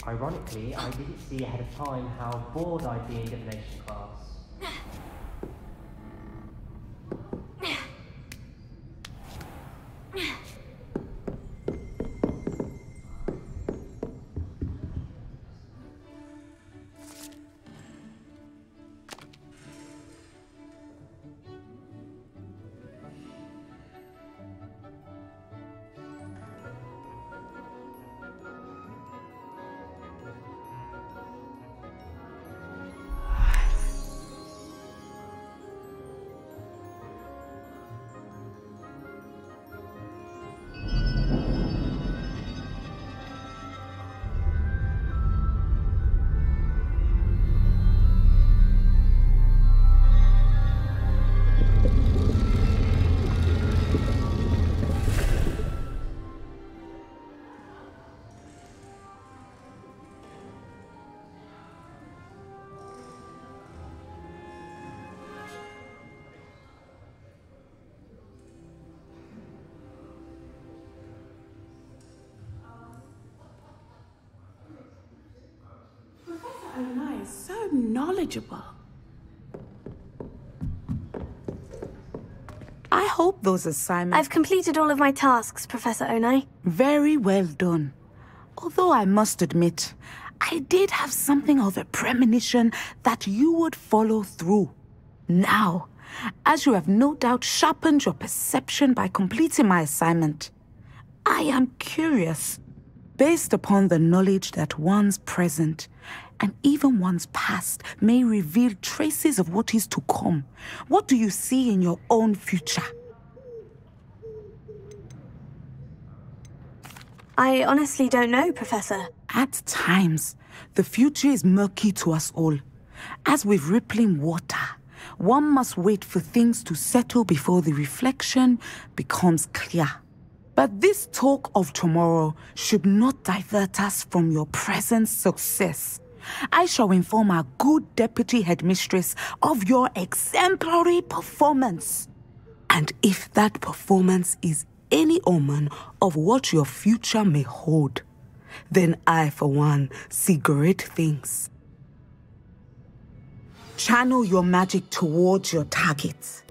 Ironically, I didn't see ahead of time how bored I'd be in divination class. So knowledgeable. I hope those assignments... I've completed all of my tasks, Professor Onai. Very well done. Although I must admit, I did have something of a premonition that you would follow through. Now, as you have no doubt sharpened your perception by completing my assignment, I am curious, based upon the knowledge that one's present and even one's past may reveal traces of what is to come. What do you see in your own future? I honestly don't know, Professor. At times, the future is murky to us all. As with rippling water, one must wait for things to settle before the reflection becomes clear. But this talk of tomorrow should not divert us from your present success. I shall inform our good deputy headmistress of your exemplary performance. And if that performance is any omen of what your future may hold, then I, for one, see great things. Channel your magic towards your target.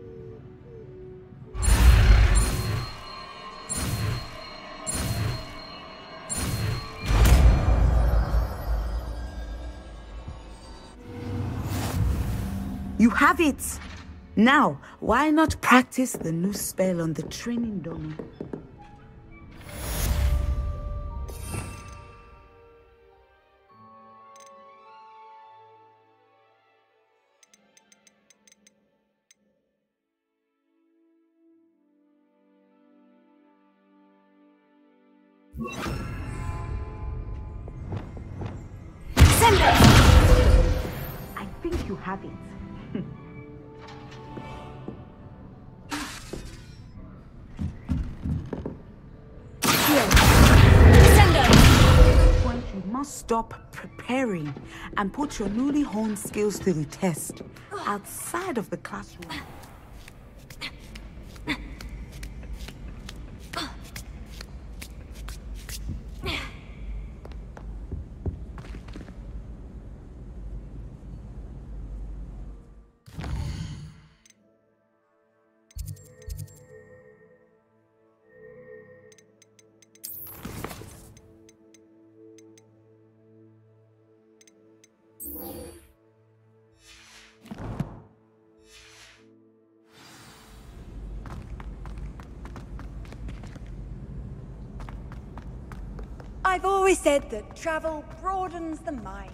You have it! Now, why not practice the new spell on the training dummy? Descendo! I think you have it. You must stop preparing and put your newly honed skills to the test outside of the classroom. I've always said that travel broadens the mind.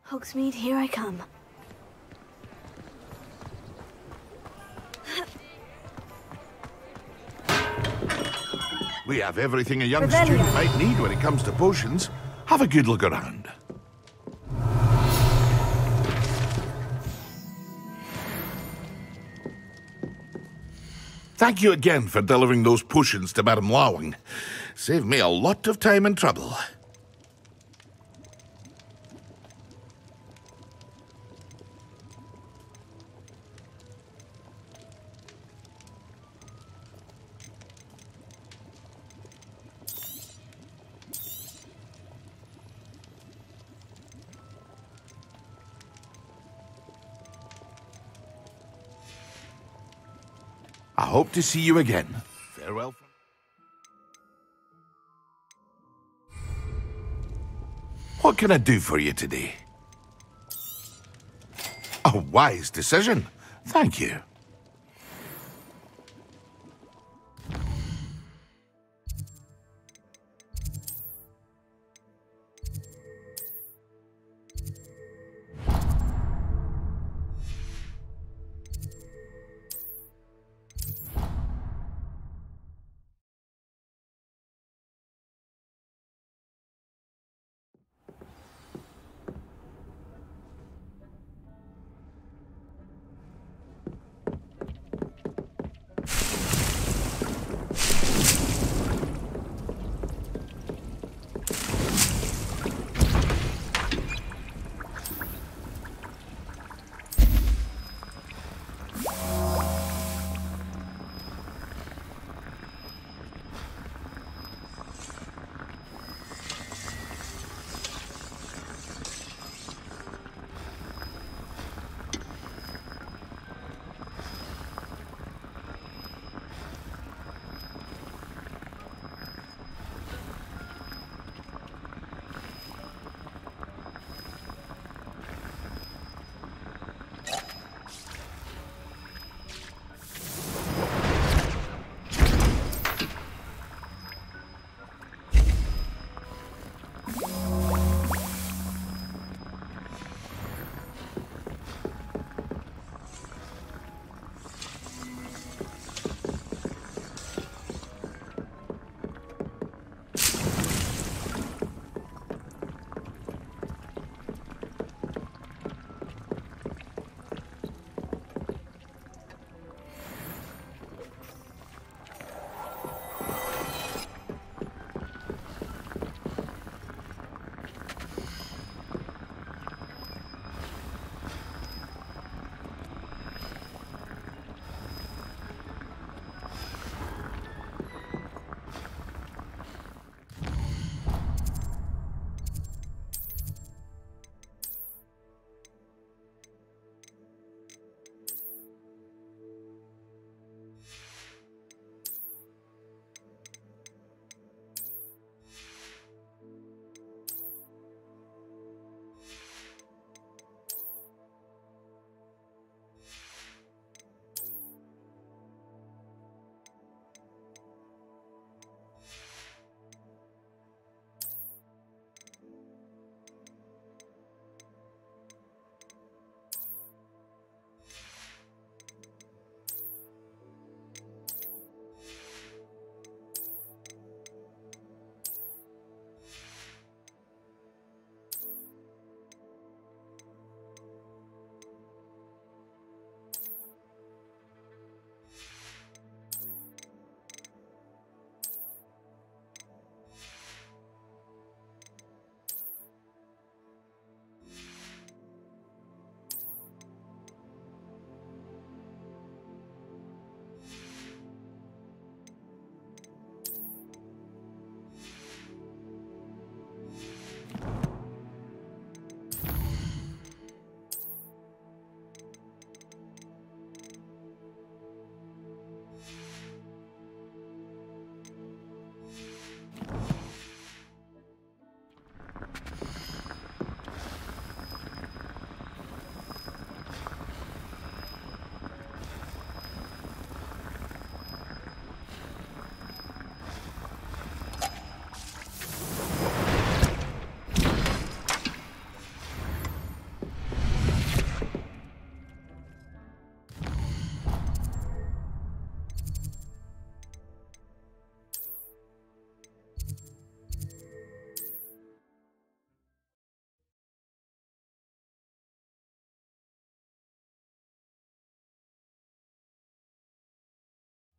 Hogsmeade, here I come. We have everything a young Revelio. student might need when it comes to potions. Have a good look around. Thank you again for delivering those potions to Madame Lawing. Saved me a lot of time and trouble. I hope to see you again. Farewell. What can I do for you today? A wise decision. Thank you.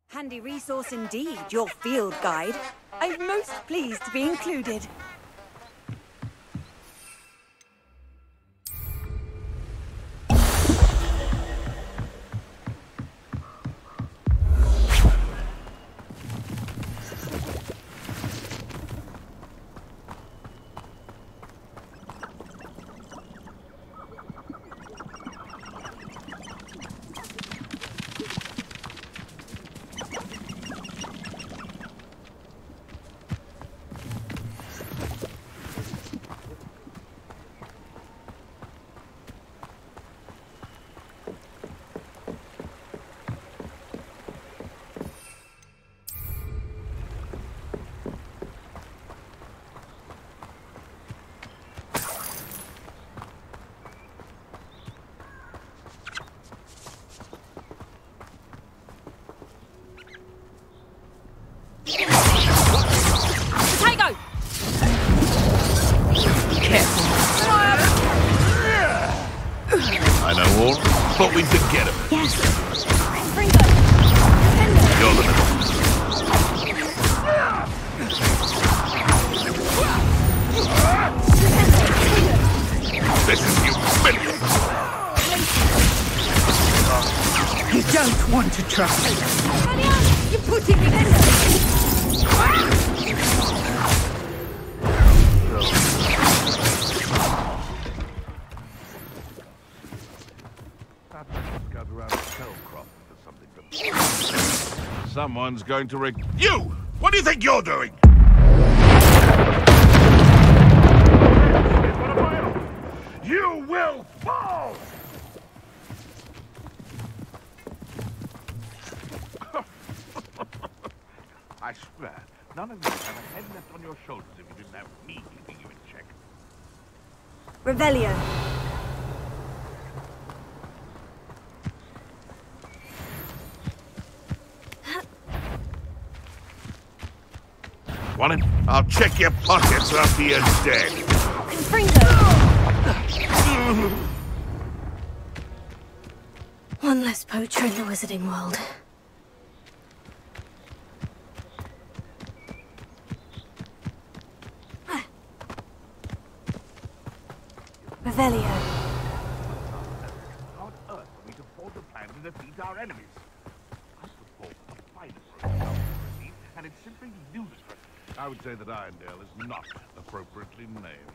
Handy resource indeed, your field guide. I'm most pleased to be included. But we could get him. Yes. Fringo! Descendo! You're the middle. This is humiliating. You don't want to try. You're putting me in. Someone's going to You! What do you think you're doing? You will fall! I swear, none of you have a head left on your shoulders if you didn't have me keeping you in check. Revelio. Want him? I'll check your pockets after you're dead. One less poacher in the wizarding world. Revelio. How on earth are we to forge a plan to defeat our enemies? I put forth the finest proposal, and it's simply ludicrous. I would say that Irondale is not appropriately named.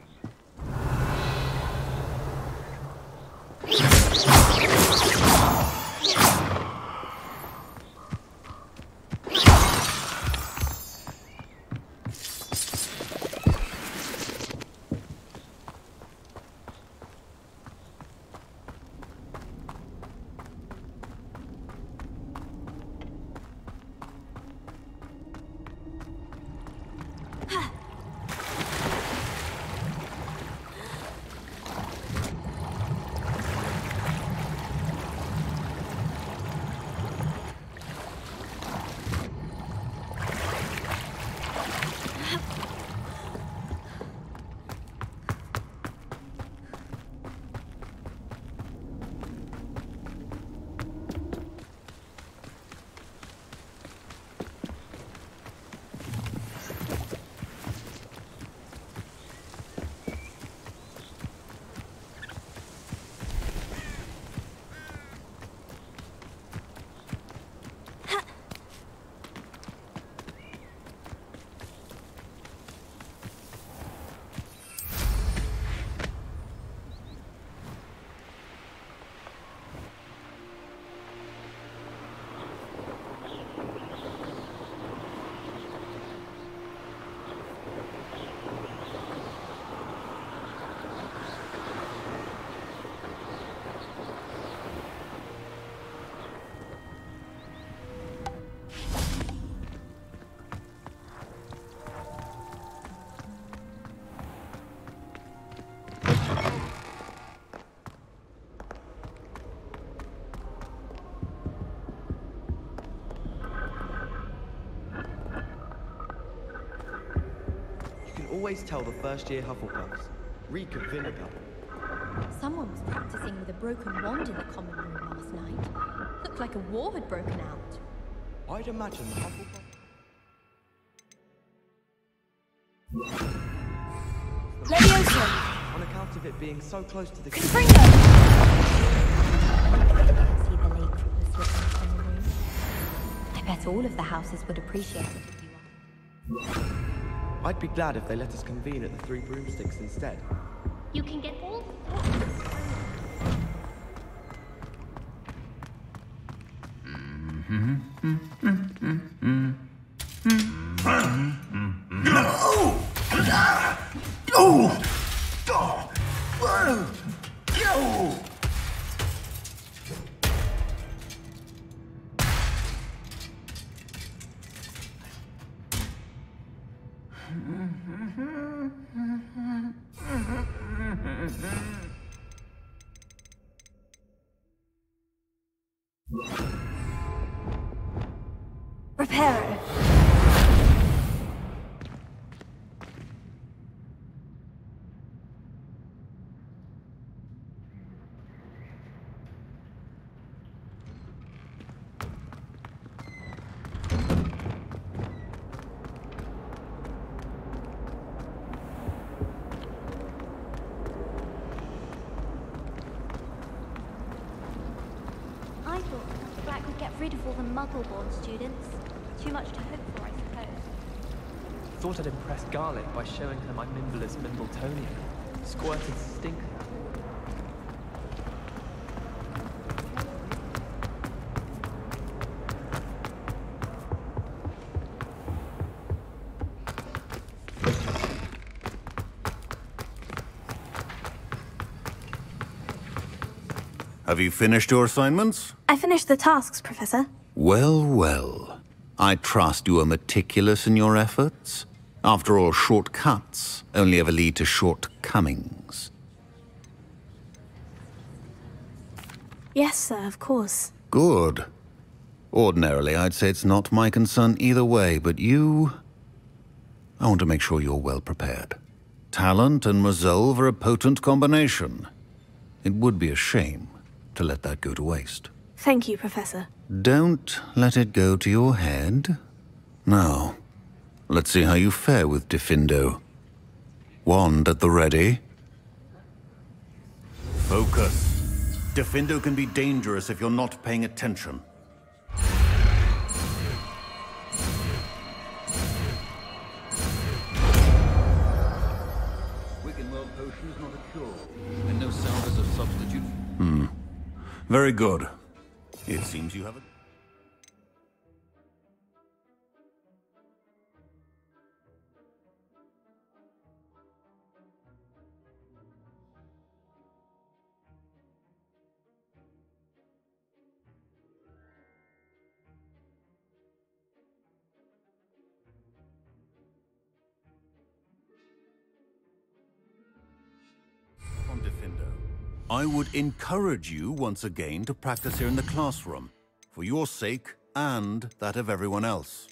Always tell the first-year Hufflepuffs. Read Diffendo. Someone was practicing with a broken wand in the common room last night. Looked like a war had broken out. I'd imagine the Hufflepuff... Leviosa! On account of it being so close to the... Confringo! See the late troopers within the room. I bet all of the houses would appreciate it if you are. I'd be glad if they let us convene at the Three Broomsticks instead. You can get all Reparo. I thought Black would get rid of all the Muggle-born students. Too much to hope for, I suppose. Thought I'd impress Garlic by showing her my Mimbless Mimbletonia. Squirted stink. Have you finished your assignments? I finished the tasks, Professor. Well, well. I trust you are meticulous in your efforts. After all, shortcuts only ever lead to shortcomings. Yes, sir, of course. Good. Ordinarily, I'd say it's not my concern either way, but you... I want to make sure you're well prepared. Talent and resolve are a potent combination. It would be a shame to let that go to waste. Thank you, Professor. Don't let it go to your head. Now, let's see how you fare with Diffendo. Wand at the ready. Focus. Diffendo can be dangerous if you're not paying attention. Wiggenweld potion is not a cure, and no salve is a substitute. Very good. It seems you have a... On Defendo. I would encourage you once again to practice here in the classroom, for your sake and that of everyone else.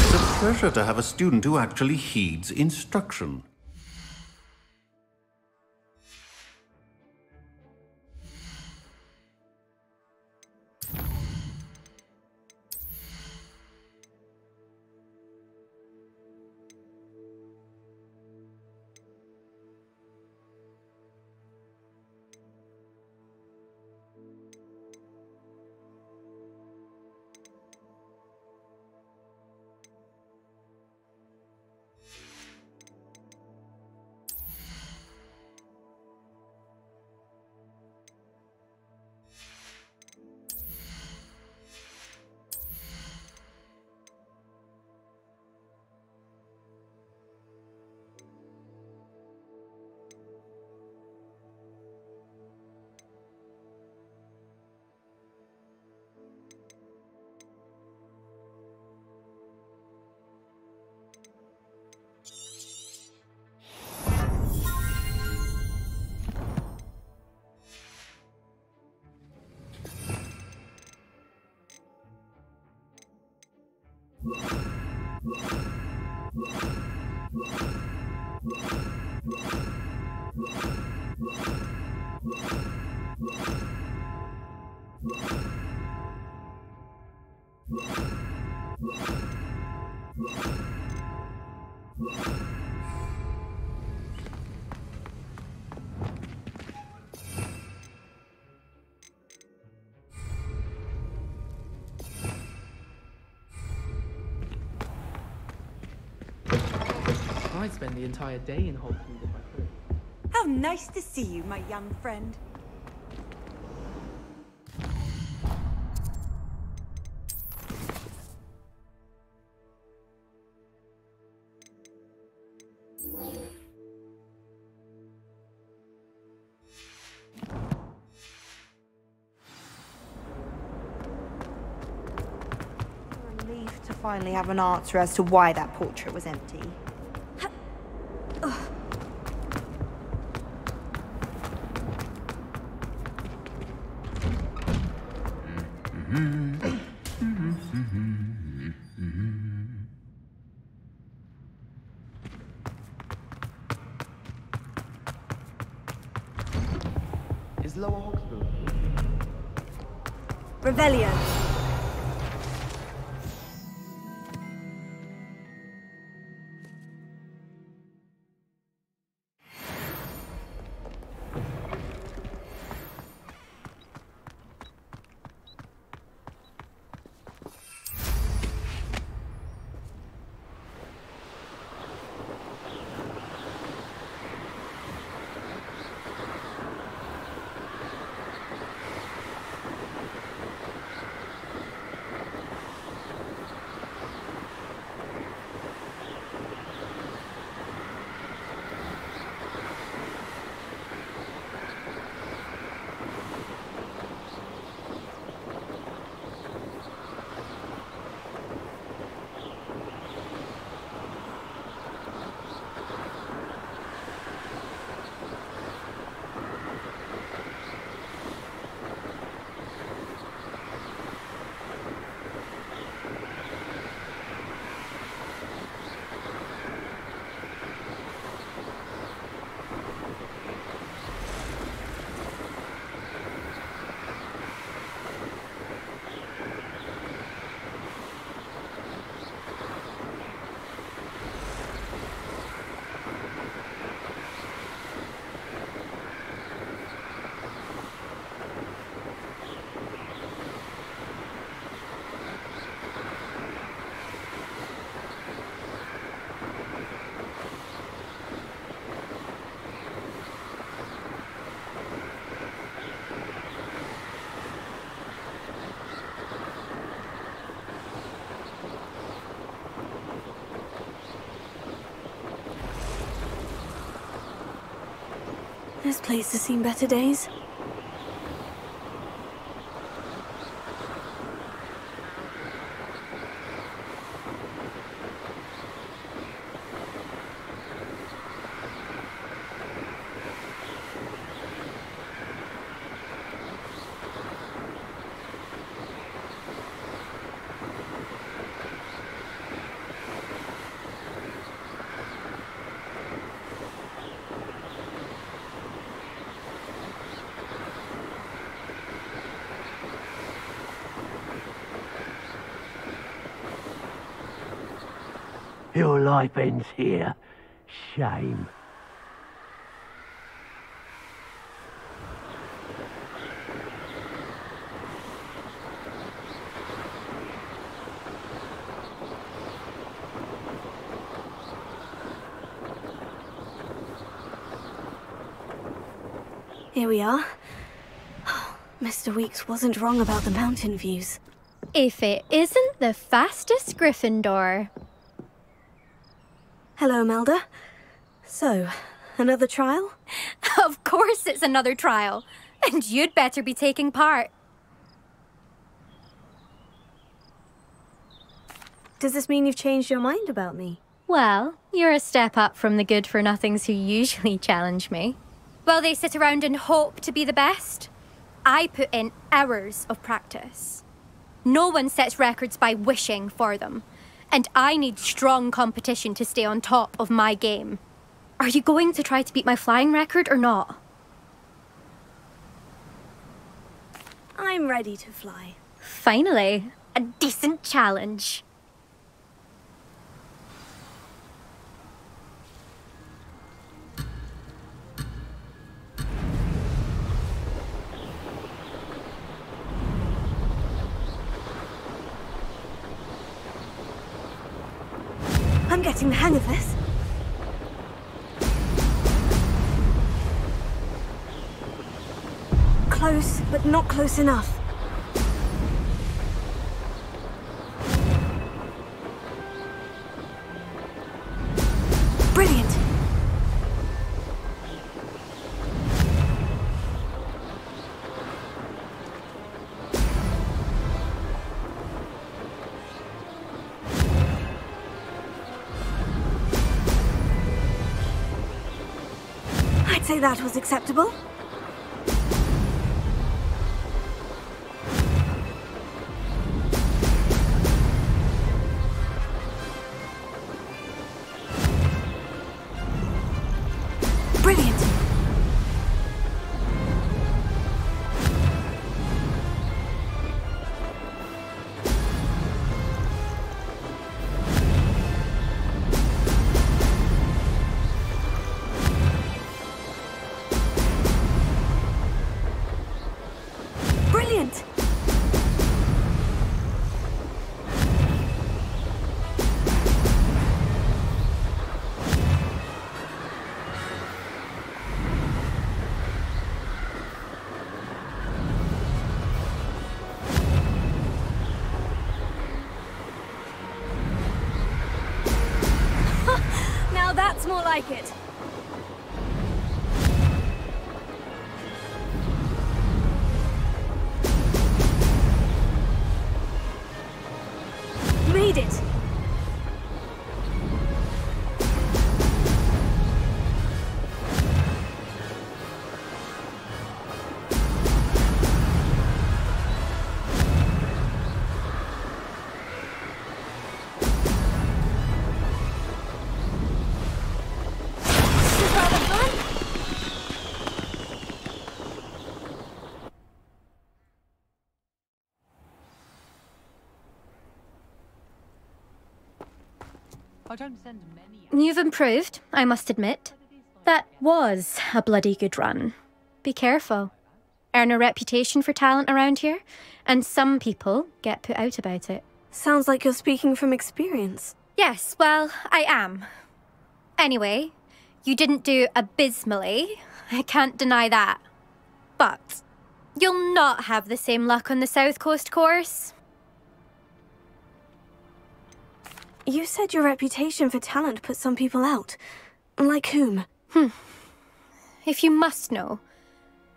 It's a pleasure to have a student who actually heeds instruction. I'd spend the entire day in Hogsmeade if I could. How nice to see you, my young friend. Relieved to finally have an answer as to why that portrait was empty. Is Lower Hogsmeade? Revelio. This place has seen better days. Your life ends here. Shame. Here we are. Mr. Weeks wasn't wrong about the mountain views. If it isn't the fastest Gryffindor. Hello, Melda. So, another trial? Of course it's another trial. And you'd better be taking part. Does this mean you've changed your mind about me? Well, you're a step up from the good-for-nothings who usually challenge me. While they sit around and hope to be the best, I put in hours of practice. No one sets records by wishing for them. And I need strong competition to stay on top of my game. Are you going to try to beat my flying record or not? I'm ready to fly. Finally, a decent challenge. I'm getting the hang of this. Close, but not close enough. Brilliant. I'd say that was acceptable. Brilliant. Brilliant. Now that's more like it. Made it. This is rather fun. I don't send many. You've improved, I must admit. That was a bloody good run. Be careful. Earn a reputation for talent around here, and some people get put out about it. Sounds like you're speaking from experience. Yes, well, I am. Anyway, you didn't do abysmally. I can't deny that. But you'll not have the same luck on the South Coast course. You said your reputation for talent put some people out. Like whom? If you must know,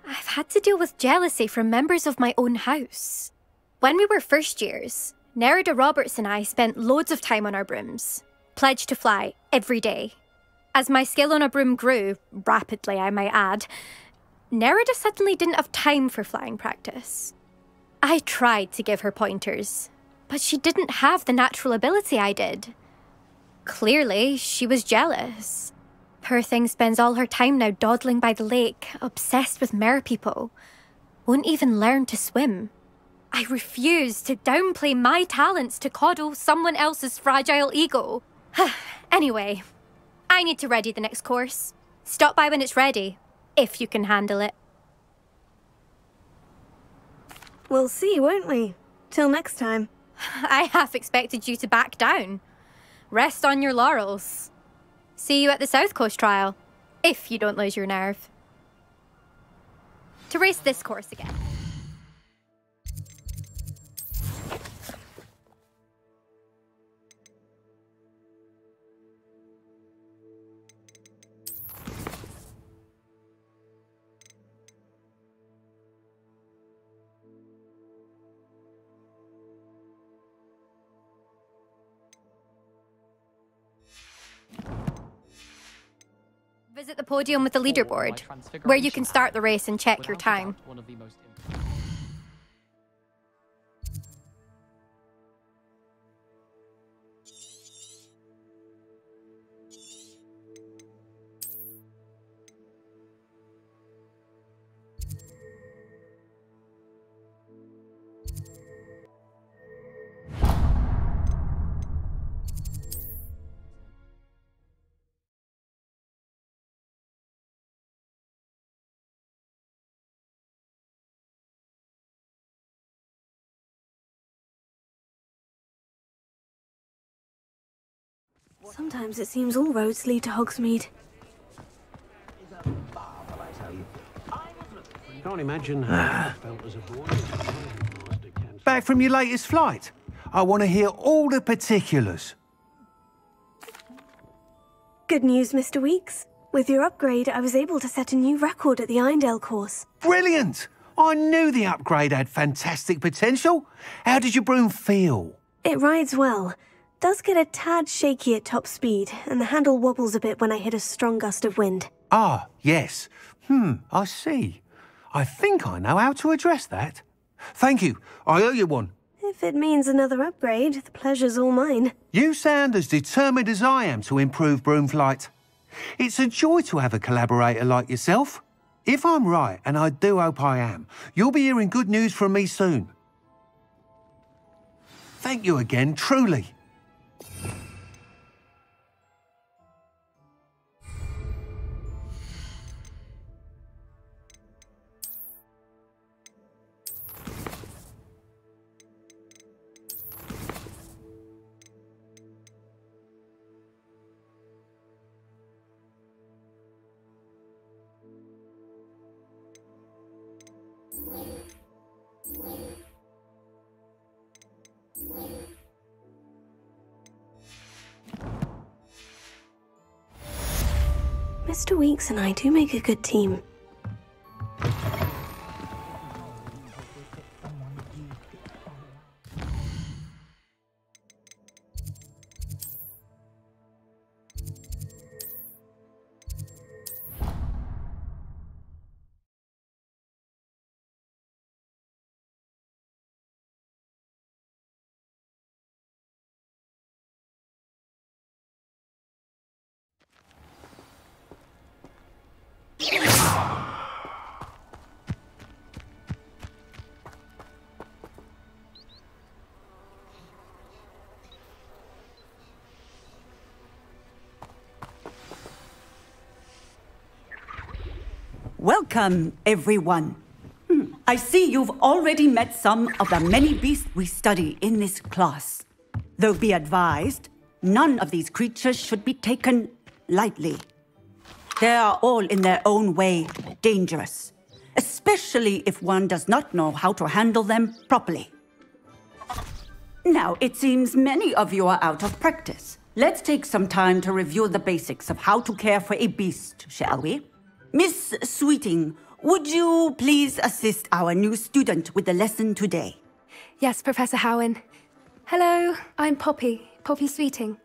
I've had to deal with jealousy from members of my own house. When we were first years, Nerida Roberts and I spent loads of time on our brooms, pledged to fly every day. As my skill on a broom grew, rapidly I might add, Nerida suddenly didn't have time for flying practice. I tried to give her pointers, but she didn't have the natural ability I did. Clearly, she was jealous. Poor thing spends all her time now dawdling by the lake, obsessed with merpeople. Won't even learn to swim. I refuse to downplay my talents to coddle someone else's fragile ego. Anyway, I need to ready the next course. Stop by when it's ready, if you can handle it. We'll see, won't we? Till next time. I half expected you to back down. Rest on your laurels. See you at the South Coast trial, if you don't lose your nerve. To race this course again. Visit the podium with the leaderboard, where you can start the race and check your time. Sometimes it seems all roads lead to Hogsmeade. Can't imagine how I felt as a boy. Back from your latest flight? I want to hear all the particulars. Good news, Mr. Weeks. With your upgrade, I was able to set a new record at the Irondale course. Brilliant! I knew the upgrade had fantastic potential. How did your broom feel? It rides well. Does get a tad shaky at top speed, and the handle wobbles a bit when I hit a strong gust of wind. Ah, yes. I see. I think I know how to address that. Thank you. I owe you one. If it means another upgrade, the pleasure's all mine. You sound as determined as I am to improve broom flight. It's a joy to have a collaborator like yourself. If I'm right, and I do hope I am, you'll be hearing good news from me soon. Thank you again, truly. Mr. Weeks and I do make a good team. Welcome, everyone. I see you've already met some of the many beasts we study in this class. Though be advised, none of these creatures should be taken lightly. They are all in their own way dangerous, especially if one does not know how to handle them properly. Now, it seems many of you are out of practice. Let's take some time to review the basics of how to care for a beast, shall we? Miss Sweeting, would you please assist our new student with the lesson today? Yes, Professor Howin. Hello, I'm Poppy Sweeting.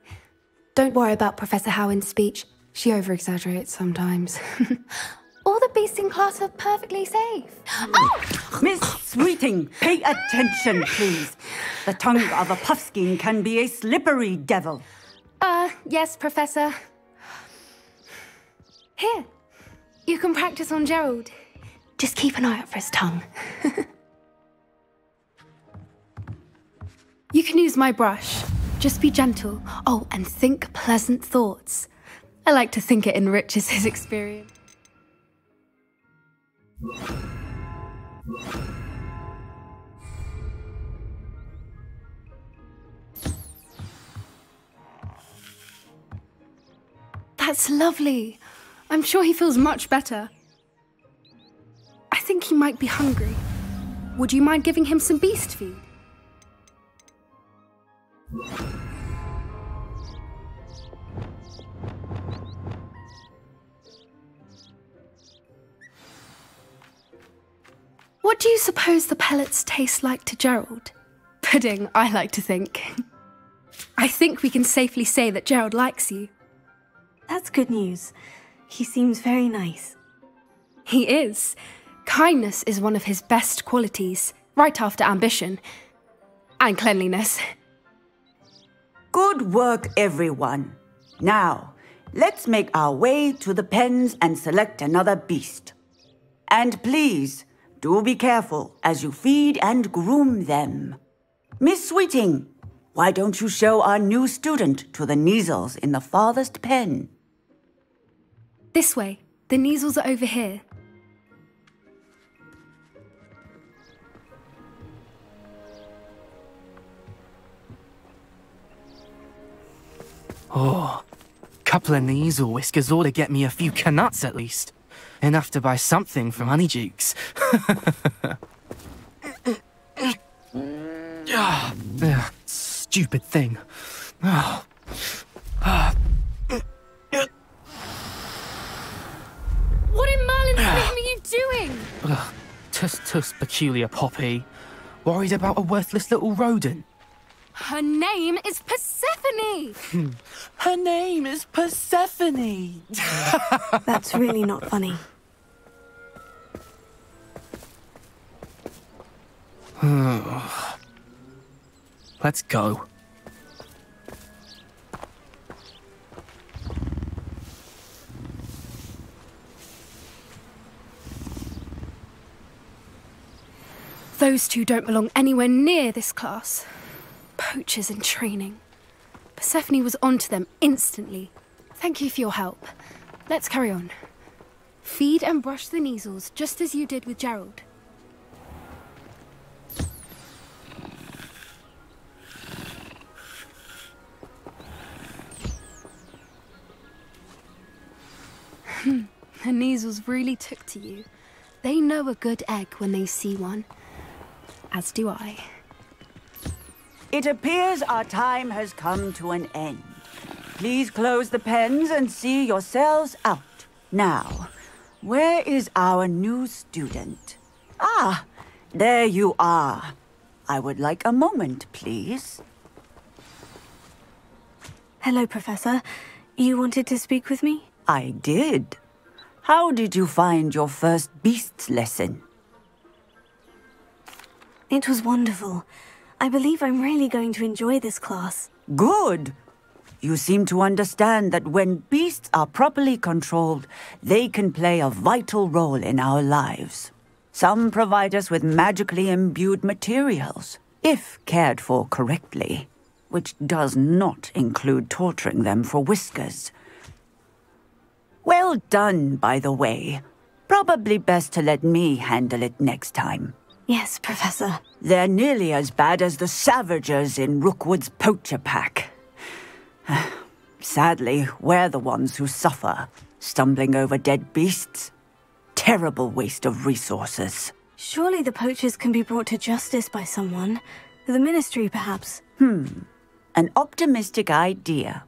Don't worry about Professor Howin's speech. She over-exaggerates sometimes. All the beasts in class are perfectly safe. Oh! Miss Sweeting, pay attention, please. The tongue of a puffskein can be a slippery devil. Yes, Professor. Here, you can practice on Gerald. Just keep an eye out for his tongue. You can use my brush. Just be gentle. Oh, and think pleasant thoughts. I like to think it enriches his experience. That's lovely. I'm sure he feels much better. I think he might be hungry. Would you mind giving him some beast feed? What do you suppose the pellets taste like to Gerald? Pudding, I like to think. I think we can safely say that Gerald likes you. That's good news. He seems very nice. He is. Kindness is one of his best qualities, right after ambition. And cleanliness. Good work, everyone. Now, let's make our way to the pens and select another beast. And please, do be careful as you feed and groom them. Miss Sweeting, why don't you show our new student to the Neasels in the farthest pen? This way. The Neasels are over here. Oh, couple of Neasel whiskers ought to get me a few canuts at least. Enough to buy something from Honeydukes. Stupid thing. What in Merlin's name are you doing? Tuss, peculiar Poppy. Worried about a worthless little rodent? Her name is Persephone! Her name is Persephone! That's really not funny. Let's go. Those two don't belong anywhere near this class. Poachers in training. Persephone was onto them instantly. Thank you for your help. Let's carry on. Feed and brush the Neasels just as you did with Gerald. The Neasels really took to you. They know a good egg when they see one. As do I. It appears our time has come to an end. Please close the pens and see yourselves out. Now, where is our new student? Ah, there you are. I would like a moment, please. Hello, Professor. You wanted to speak with me? I did. How did you find your first beasts lesson? It was wonderful. I believe I'm really going to enjoy this class. Good. You seem to understand that when beasts are properly controlled, they can play a vital role in our lives. Some provide us with magically imbued materials, if cared for correctly, which does not include torturing them for whiskers. Well done, by the way. Probably best to let me handle it next time. Yes, Professor. They're nearly as bad as the Savagers in Rookwood's poacher pack. Sadly, we're the ones who suffer, stumbling over dead beasts. Terrible waste of resources. Surely the poachers can be brought to justice by someone. The Ministry, perhaps. An optimistic idea.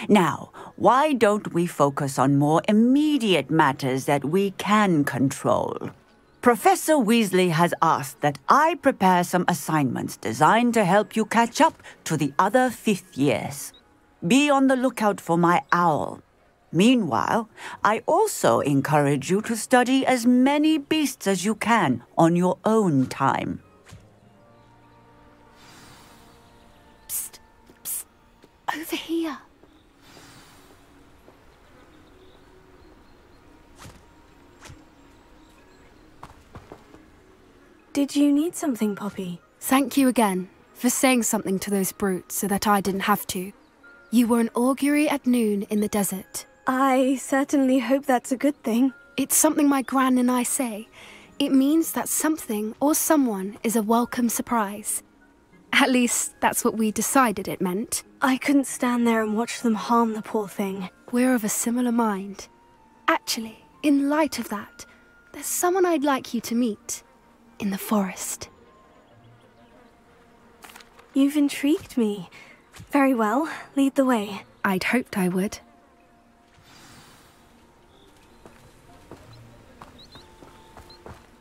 Now, why don't we focus on more immediate matters that we can control? Professor Weasley has asked that I prepare some assignments designed to help you catch up to the other 5th years. Be on the lookout for my owl. Meanwhile, I also encourage you to study as many beasts as you can on your own time. Psst, psst, over here. Did you need something, Poppy? Thank you again for saying something to those brutes so that I didn't have to. You were an augury at noon in the desert. I certainly hope that's a good thing. It's something my gran and I say. It means that something or someone is a welcome surprise. At least, that's what we decided it meant. I couldn't stand there and watch them harm the poor thing. We're of a similar mind. Actually, in light of that, there's someone I'd like you to meet. In the forest. You've intrigued me. Very well, lead the way. I'd hoped I would.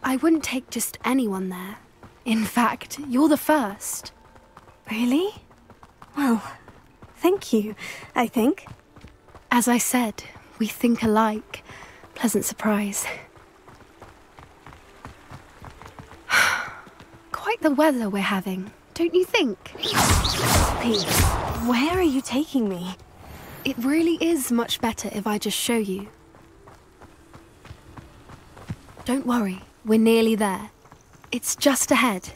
I wouldn't take just anyone there. In fact, you're the first. Really? Well, thank you, I think. As I said, we think alike. Pleasant surprise. Quite the weather we're having, don't you think? Pete, where are you taking me? It really is much better if I just show you. Don't worry, we're nearly there. It's just ahead.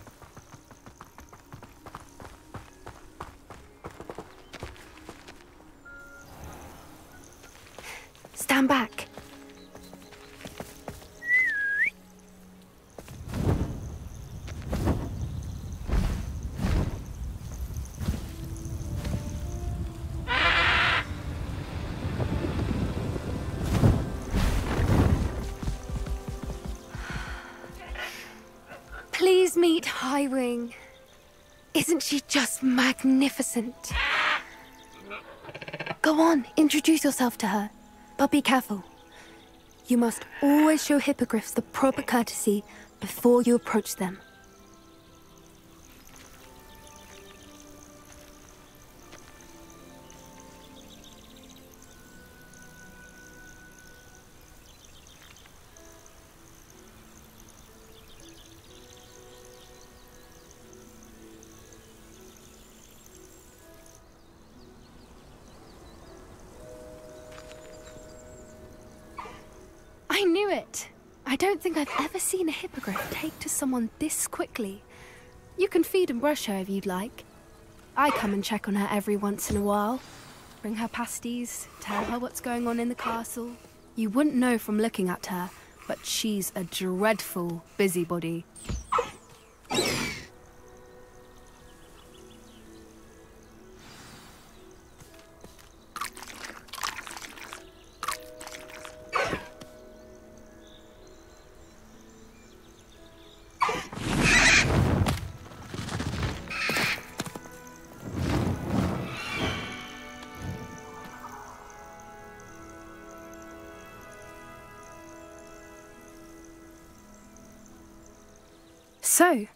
Stand back. meet Highwing. Isn't she just magnificent? Go on, introduce yourself to her. But be careful. You must always show hippogriffs the proper courtesy before you approach them. I knew it! I don't think I've ever seen a hippogriff take to someone this quickly. You can feed and brush her if you'd like. I come and check on her every once in a while. Bring her pasties, tell her what's going on in the castle. You wouldn't know from looking at her, but she's a dreadful busybody. So,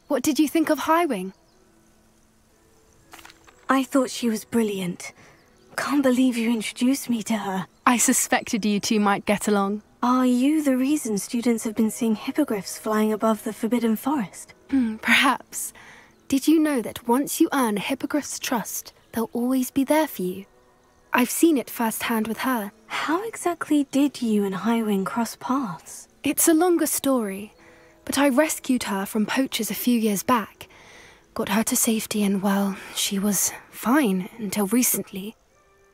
what did you think of Highwing? I thought she was brilliant. Can't believe you introduced me to her. I suspected you two might get along. Are you the reason students have been seeing hippogriffs flying above the Forbidden Forest? Perhaps. Did you know that once you earn a hippogriff's trust, they'll always be there for you? I've seen it firsthand with her. How exactly did you and Highwing cross paths? It's a longer story, but I rescued her from poachers a few years back. Got her to safety and, well, she was fine until recently.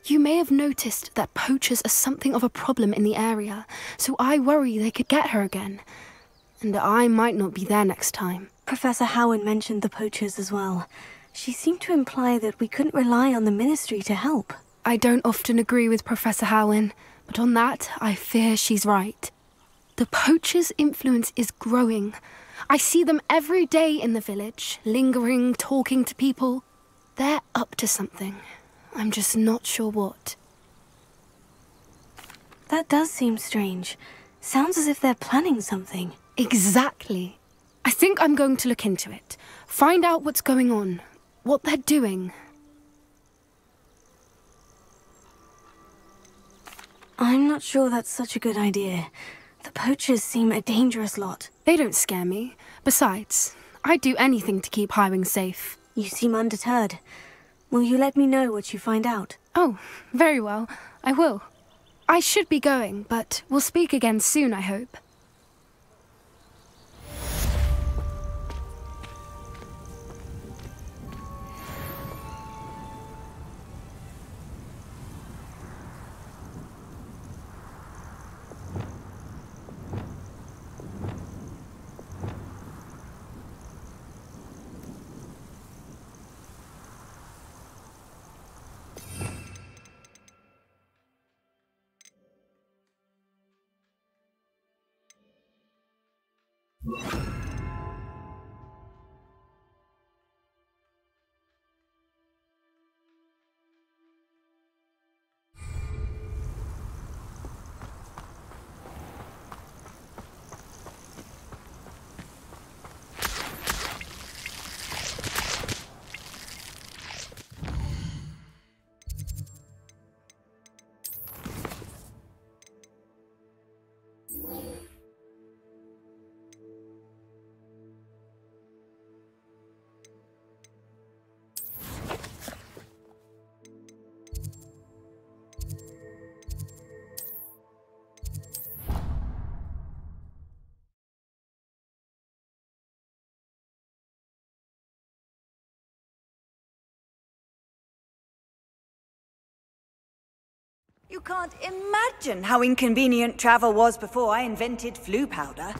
You may have noticed that poachers are something of a problem in the area, so I worry they could get her again. And I might not be there next time. Professor Howard mentioned the poachers as well. She seemed to imply that we couldn't rely on the Ministry to help. I don't often agree with Professor Howard, but on that, I fear she's right. The poachers' influence is growing. I see them every day in the village, lingering, talking to people. They're up to something. I'm just not sure what. That does seem strange. Sounds as if they're planning something. Exactly. I think I'm going to look into it. Find out what's going on, what they're doing. I'm not sure that's such a good idea. The poachers seem a dangerous lot. They don't scare me. Besides, I'd do anything to keep Highwing safe. You seem undeterred. Will you let me know what you find out? Oh, very well. I will. I should be going, but we'll speak again soon, I hope. You can't imagine how inconvenient travel was before I invented flu powder.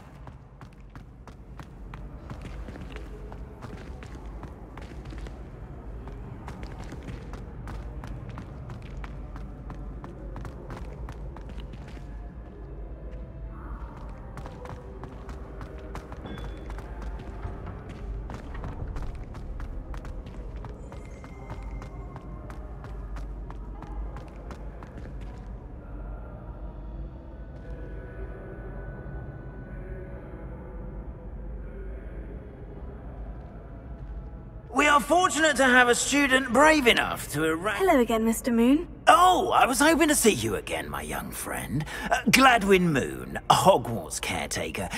are fortunate to have a student brave enough to arrange... Hello again, Mr. Moon. Oh, I was hoping to see you again, my young friend. Gladwin Moon, Hogwarts caretaker,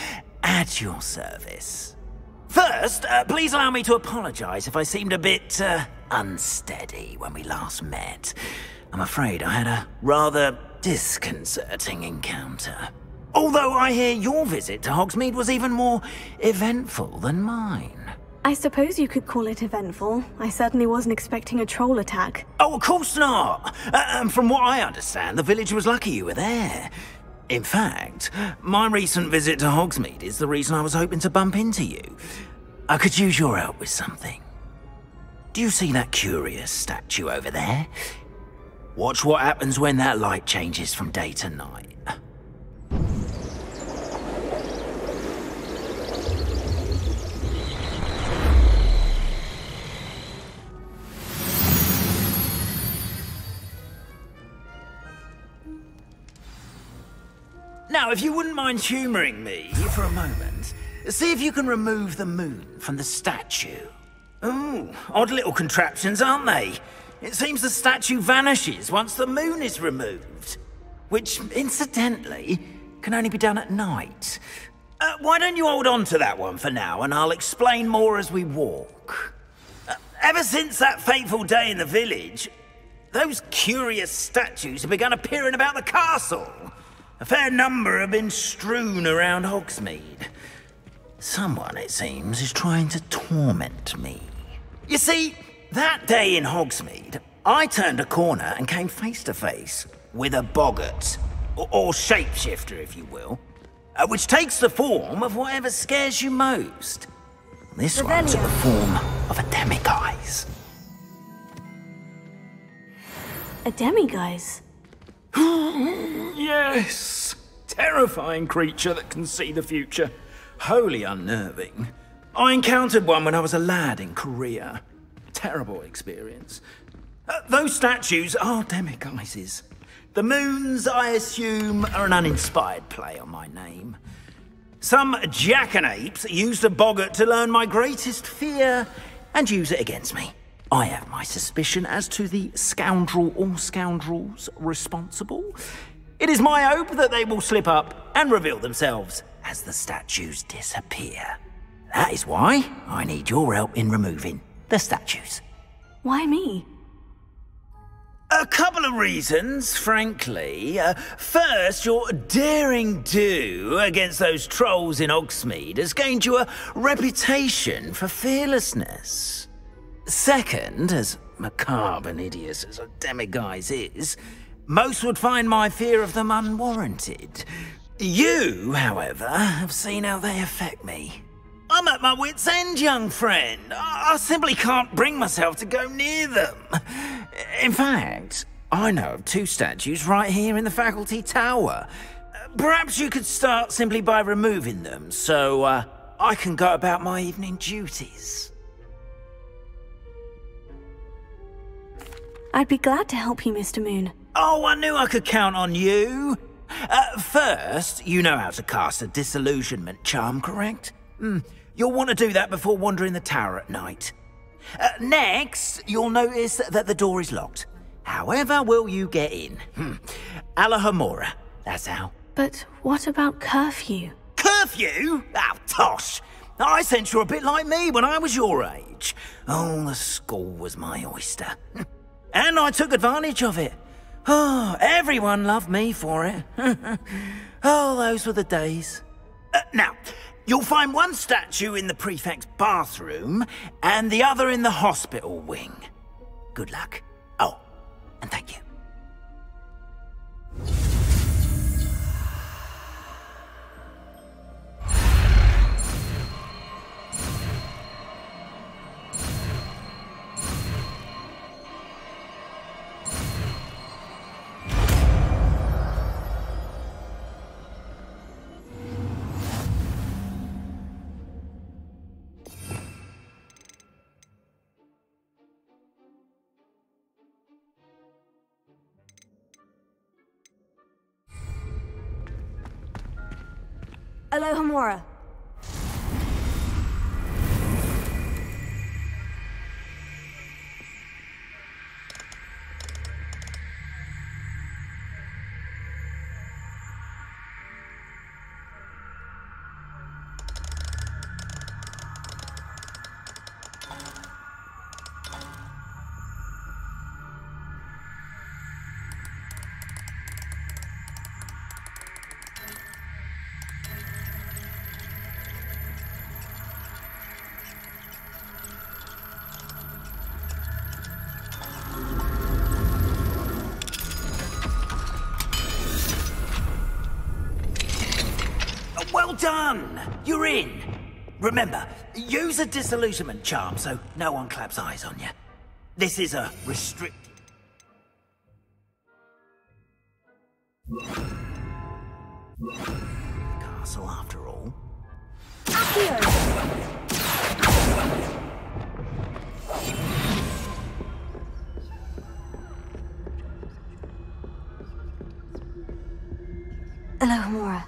at your service. First, please allow me to apologise if I seemed a bit, unsteady when we last met. I'm afraid I had a rather disconcerting encounter. Although I hear your visit to Hogsmeade was even more eventful than mine. I suppose you could call it eventful. I certainly wasn't expecting a troll attack. Oh, of course not! From what I understand, the village was lucky you were there. In fact, my recent visit to Hogsmeade is the reason I was hoping to bump into you. I could use your help with something. Do you see that curious statue over there? Watch what happens when that light changes from day to night. Now, if you wouldn't mind humouring me for a moment, see if you can remove the moon from the statue. Ooh, odd little contraptions, aren't they? It seems the statue vanishes once the moon is removed. Which, incidentally, can only be done at night. Why don't you hold on to that one for now, and I'll explain more as we walk. Ever since that fateful day in the village, those curious statues have begun appearing about the castle. A fair number have been strewn around Hogsmeade. Someone, it seems, is trying to torment me. You see, that day in Hogsmeade, I turned a corner and came face to face with a boggart, or shapeshifter, if you will, which takes the form of whatever scares you most. This one took the form of a demiguise. A demiguise? Yes! Terrifying creature that can see the future. Wholly unnerving. I encountered one when I was a lad in Korea. Terrible experience. Those statues are demiguises. The moons, I assume, are an uninspired play on my name. Some jackanapes used a boggart to learn my greatest fear and use it against me. I have my suspicion as to the scoundrel or scoundrels responsible. It is my hope that they will slip up and reveal themselves as the statues disappear. That is why I need your help in removing the statues. Why me? A couple of reasons, frankly. First, your daring do against those trolls in Hogsmeade has gained you a reputation for fearlessness. Second, as macabre and hideous as a demiguise is, most would find my fear of them unwarranted. You, however, have seen how they affect me. I'm at my wit's end, young friend. I simply can't bring myself to go near them. In fact, I know of 2 statues right here in the faculty tower. Perhaps you could start simply by removing them, so I can go about my evening duties. I'd be glad to help you, Mr. Moon. Oh, I knew I could count on you. First, you know how to cast a disillusionment charm, correct? You'll want to do that before wandering the tower at night. Next, you'll notice that the door is locked. However will you get in? Alohomora, that's how. But what about curfew? Curfew? Oh, tosh! I sense you're a bit like me when I was your age. Oh, the school was my oyster. And I took advantage of it. Oh, everyone loved me for it. Oh, those were the days. Now, you'll find one statue in the prefect's bathroom and the other in the hospital wing. Good luck. Oh, and thank you. Alohomora. done! You're in! Remember, use a disillusionment charm so no one claps eyes on you. This is a restricted... castle after all. Alohomora.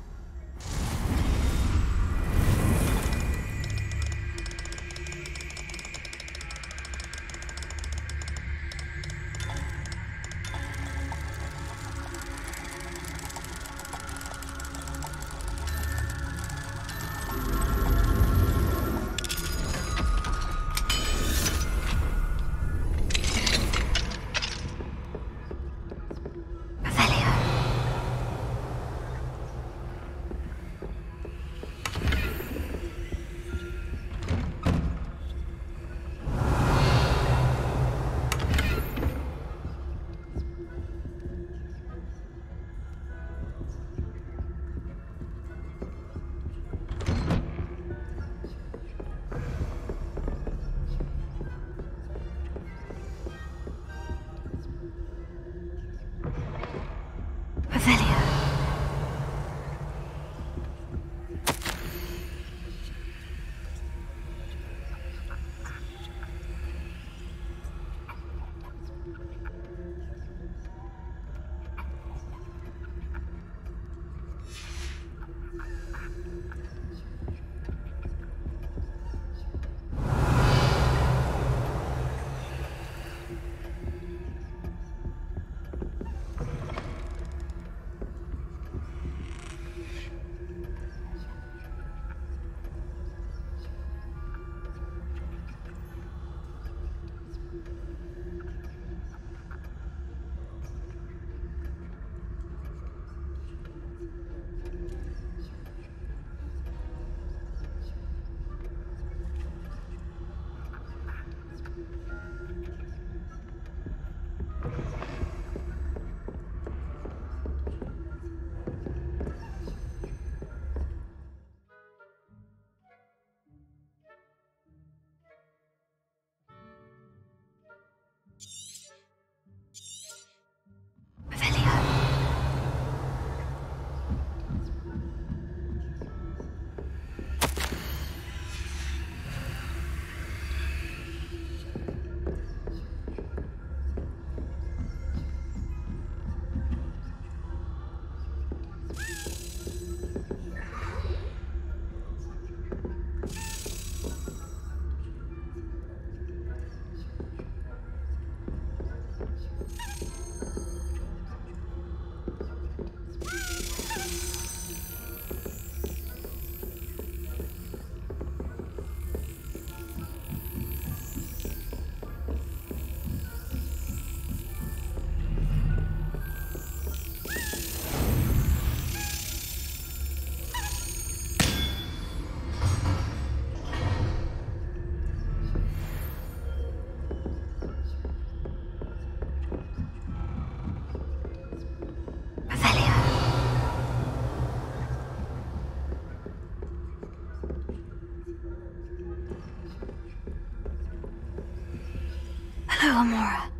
Alohomora.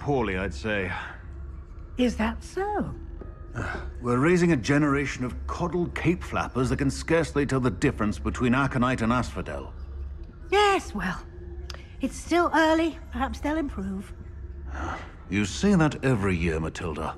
poorly, I'd say. Is that so? We're raising a generation of coddled cape flappers that can scarcely tell the difference between aconite and asphodel. Yes, well, it's still early. Perhaps they'll improve. You say that every year, Matilda.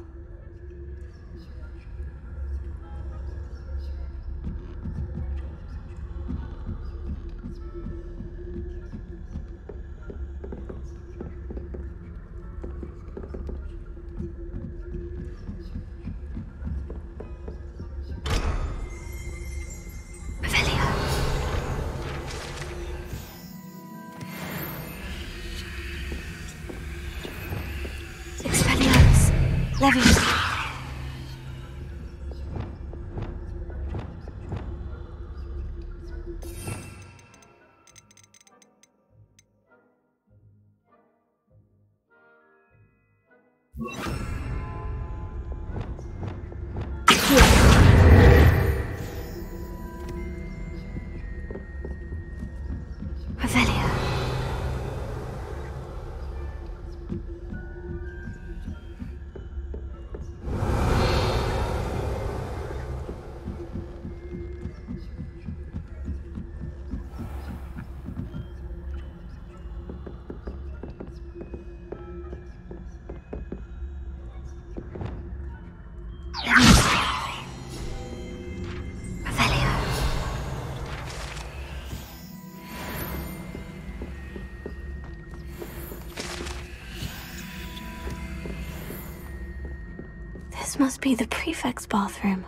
This must be the prefect's bathroom.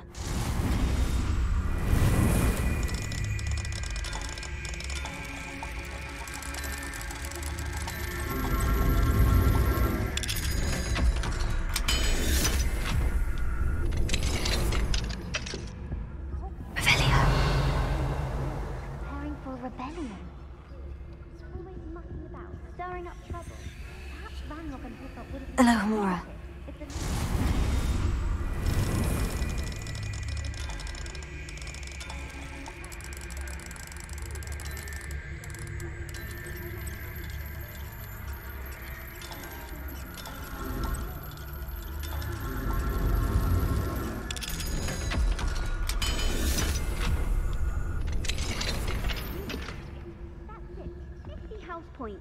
Alohomora. Points.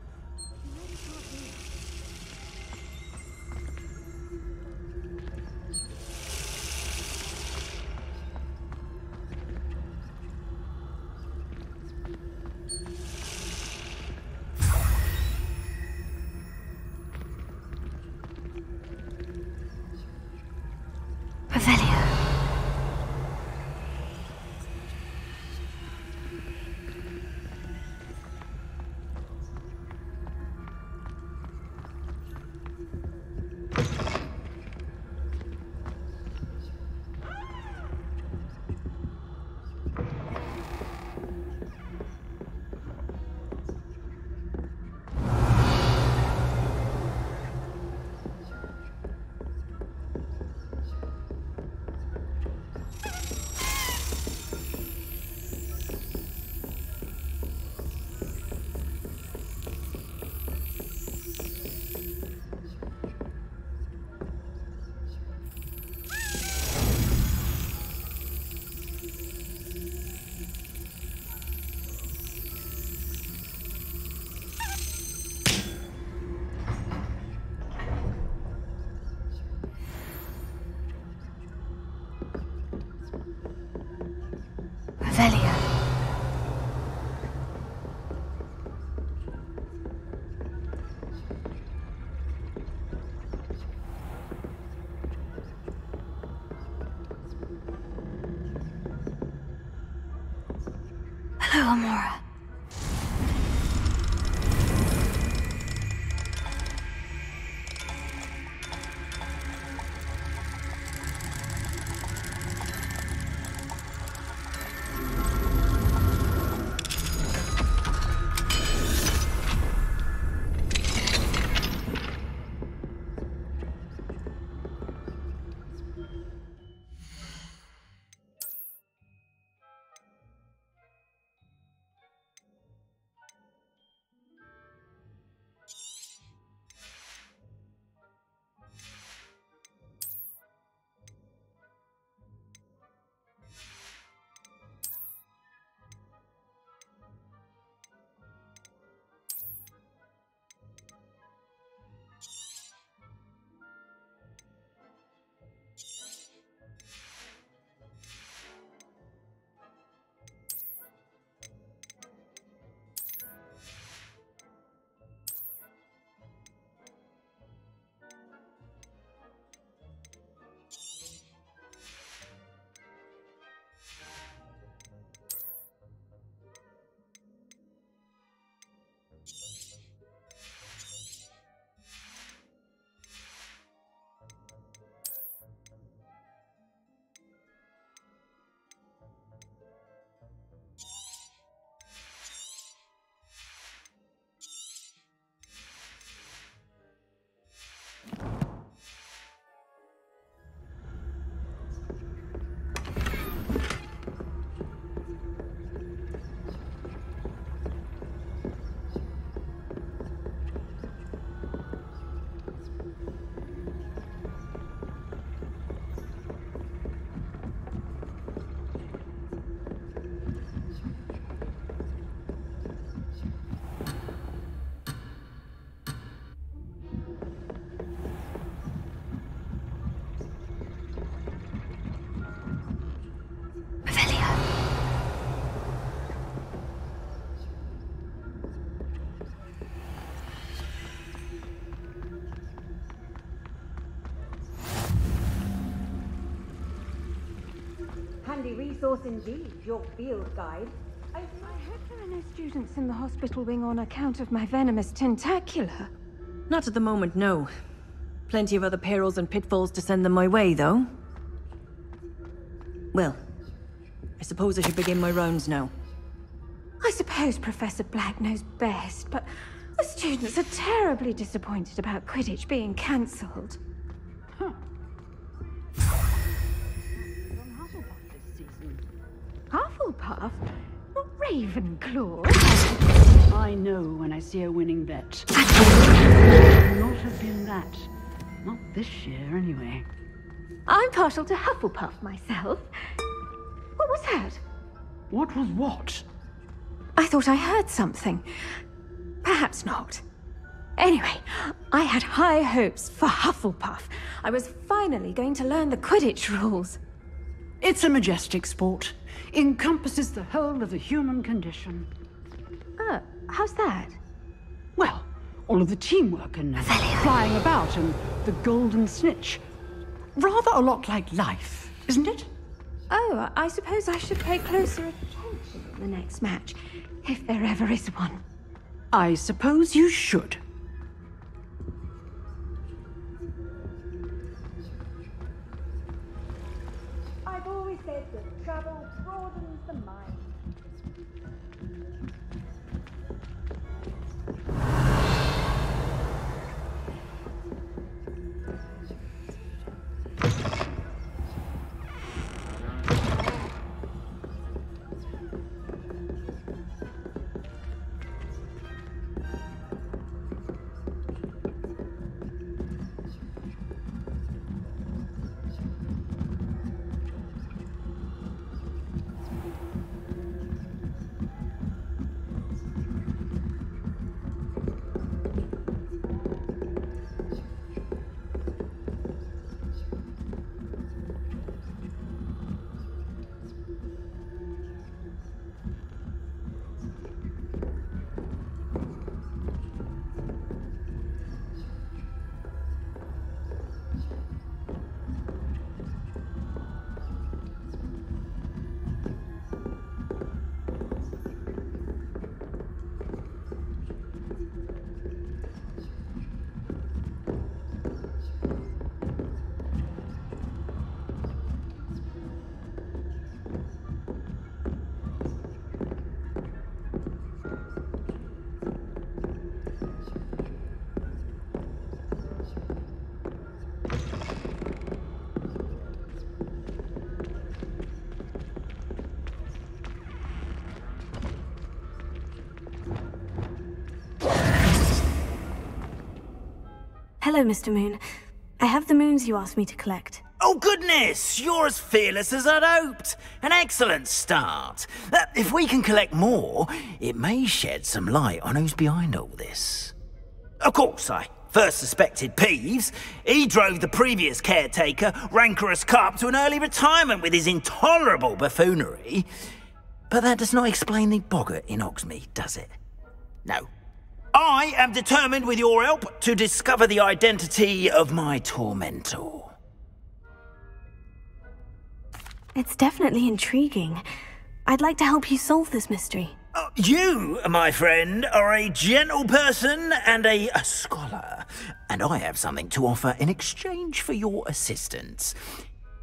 Alohomora. handy resource indeed, your field guide. I hope there are no students in the hospital wing on account of my venomous tentacula. Not at the moment, no. Plenty of other perils and pitfalls to send them my way, though. Well, I suppose I should begin my rounds now. I suppose Professor Black knows best, but the students are terribly disappointed about Quidditch being cancelled. Hufflepuff? Not Ravenclaw? I know when I see a winning bet. It would not have been that. Not this year, anyway. I'm partial to Hufflepuff myself. What was that? What was what? I thought I heard something. Perhaps not. Anyway, I had high hopes for Hufflepuff. I was finally going to learn the Quidditch rules. It's a majestic sport. Encompasses the whole of the human condition. How's that? Well, all of the teamwork and flying about and the golden snitch. Rather a lot like life, isn't it? Oh, I suppose I should pay closer attention in the next match, if there ever is one. I suppose you should. I've always said that travel broadens the mind. Hello, Mr. Moon. I have the moons you asked me to collect. Oh, goodness! You're as fearless as I'd hoped. An excellent start. If we can collect more, it may shed some light on who's behind all this. Of course, I first suspected Peeves. He drove the previous caretaker, Rancorous Carp, to an early retirement with his intolerable buffoonery. But that does not explain the boggart in Hogsmeade, does it? No. I am determined, with your help, to discover the identity of my tormentor. It's definitely intriguing. I'd like to help you solve this mystery. You, my friend, are a gentle person and a scholar, and I have something to offer in exchange for your assistance.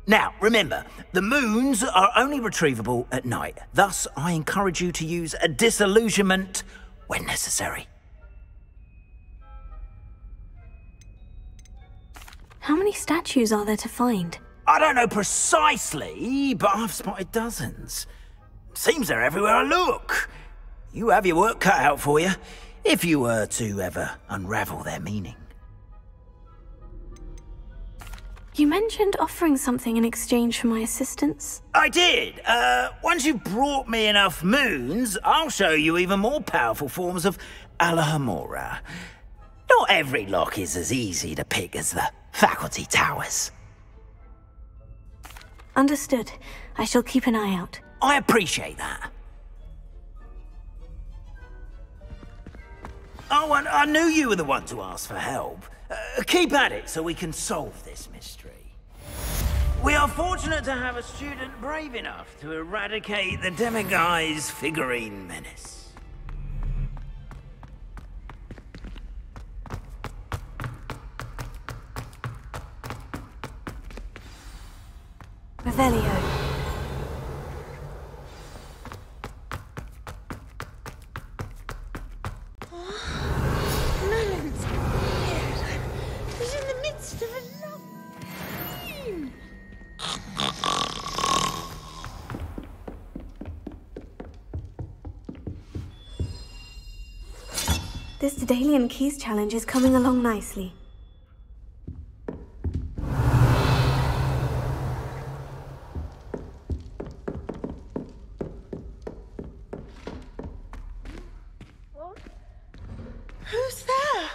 Now, remember, the moons are only retrievable at night. Thus, I encourage you to use a disillusionment when necessary. How many statues are there to find? I don't know precisely, but I've spotted dozens. Seems they're everywhere I look. You have your work cut out for you, if you were to ever unravel their meaning. You mentioned offering something in exchange for my assistance? I did. Once you've brought me enough moons, I'll show you even more powerful forms of Alohomora. Not every lock is as easy to pick as the faculty towers. Understood. I shall keep an eye out. I appreciate that. Oh, and I knew you were the one to ask for help. Keep at it so we can solve this mystery. We are fortunate to have a student brave enough to eradicate the Demiguise figurine menace. Revelio. Merlin's beard was in the midst of a love dream. This Daedalian Keys challenge is coming along nicely. Who's there?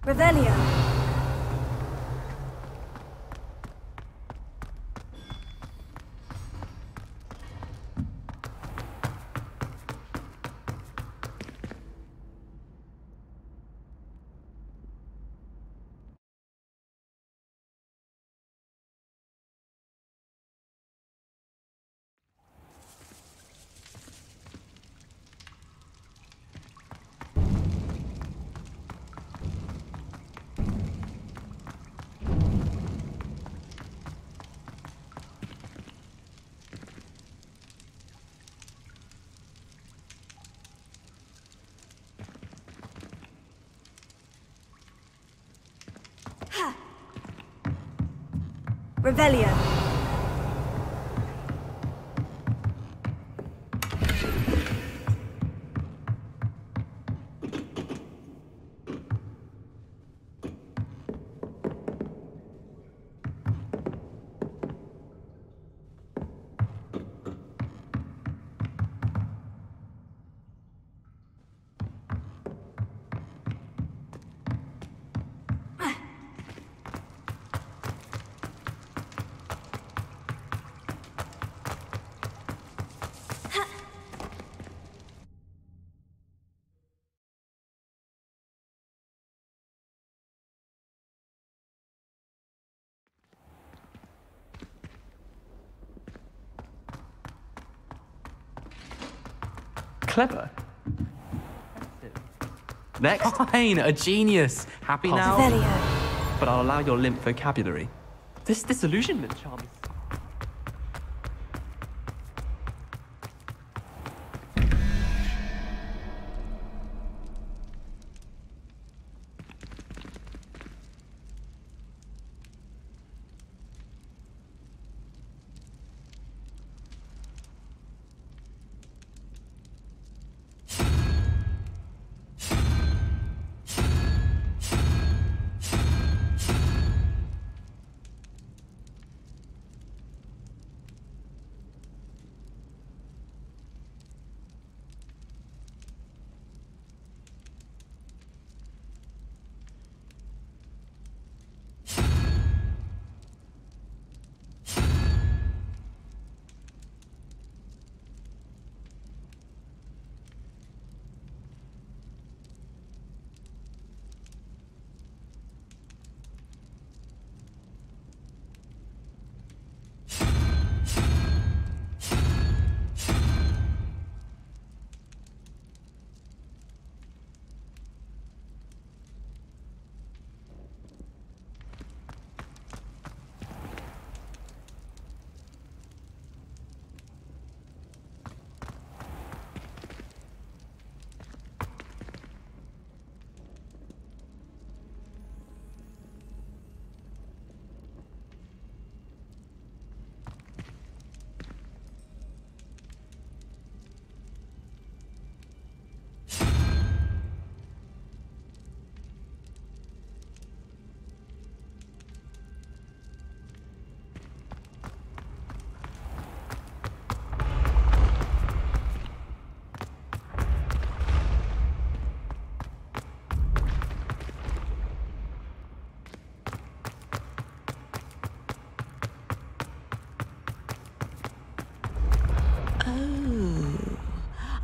Revelio. Revelio. Clever. Next. Fine, a genius. Happy now? Revelio. But I'll allow your limp vocabulary. This disillusionment charm is...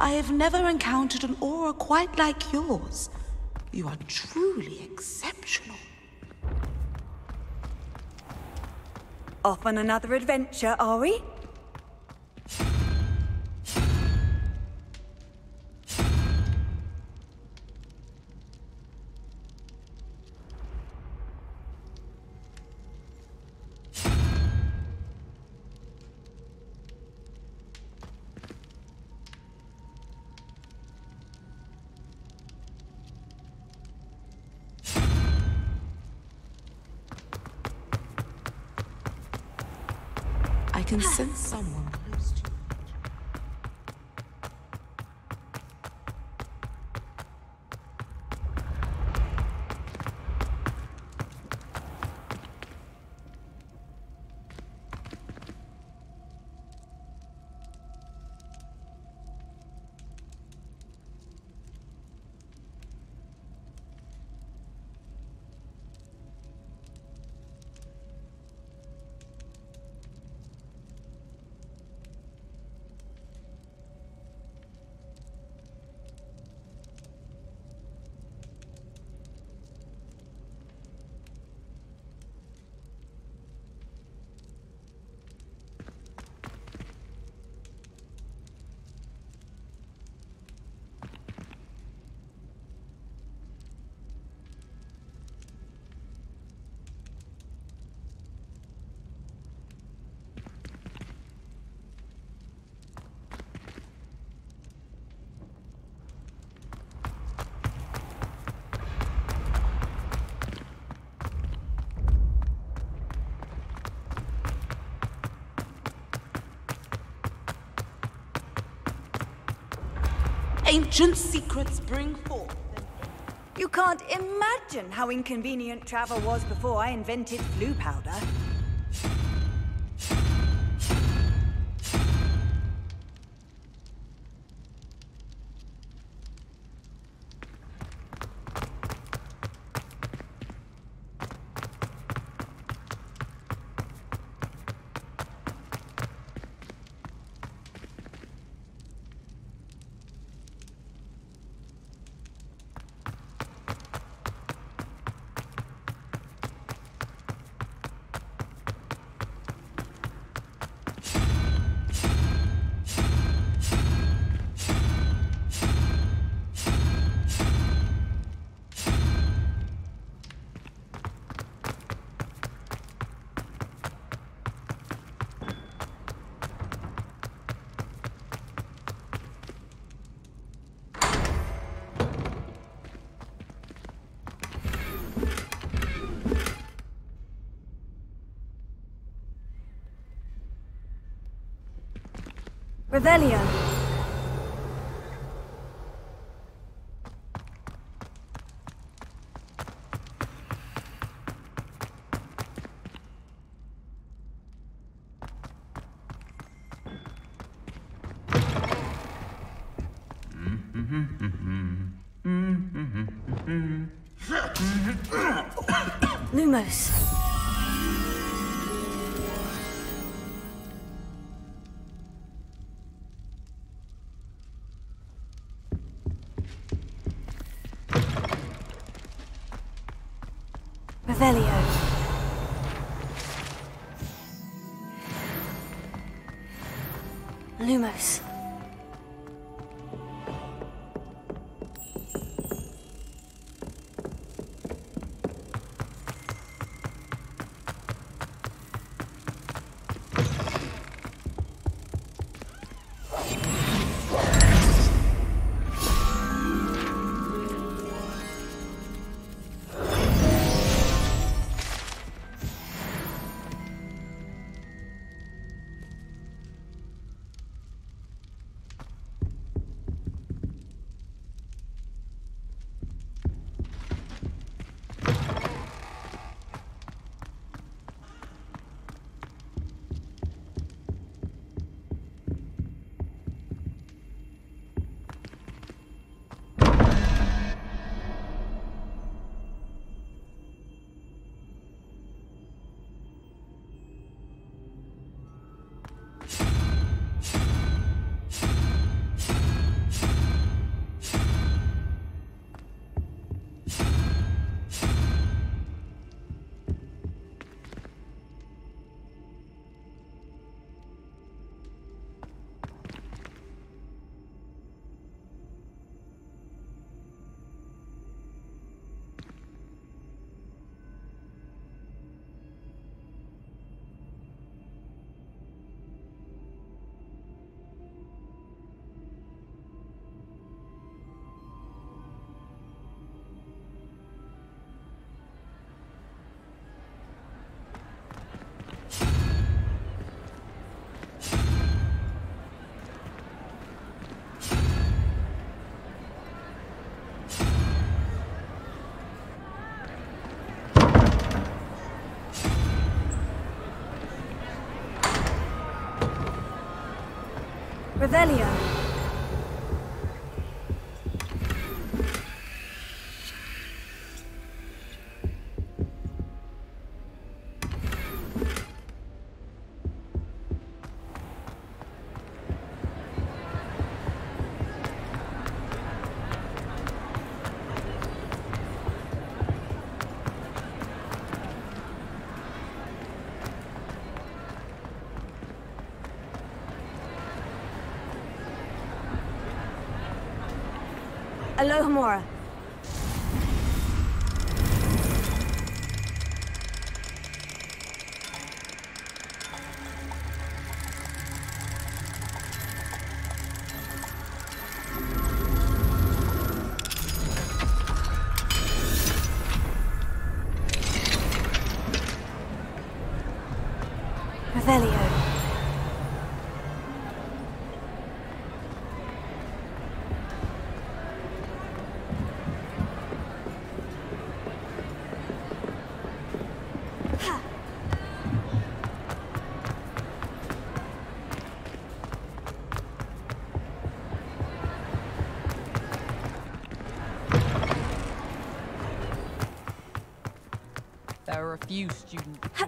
I have never encountered an aura quite like yours. You are truly exceptional. Off on another adventure, are we? I can sense someone close to you. Ancient secrets bring forth. You can't imagine how inconvenient travel was before I invented flu powder. Revelio. Lumos. Revelio. Lumos. Revelio. Alohomora. Revelio. There are a few students here.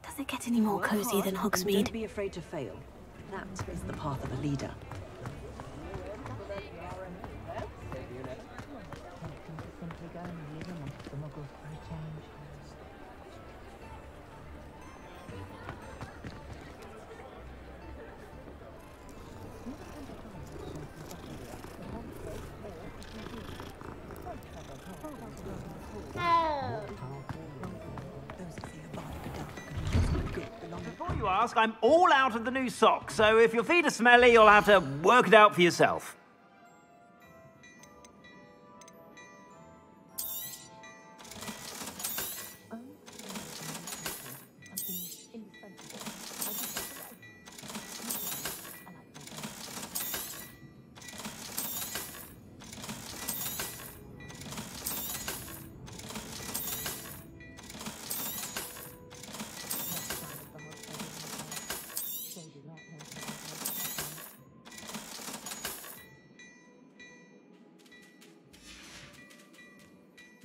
Does it get any more cozy than Hogsmeade? Don't be afraid to fail. That is the path of a leader. Before you ask, I'm all out of the new socks, so if your feet are smelly, you'll have to work it out for yourself.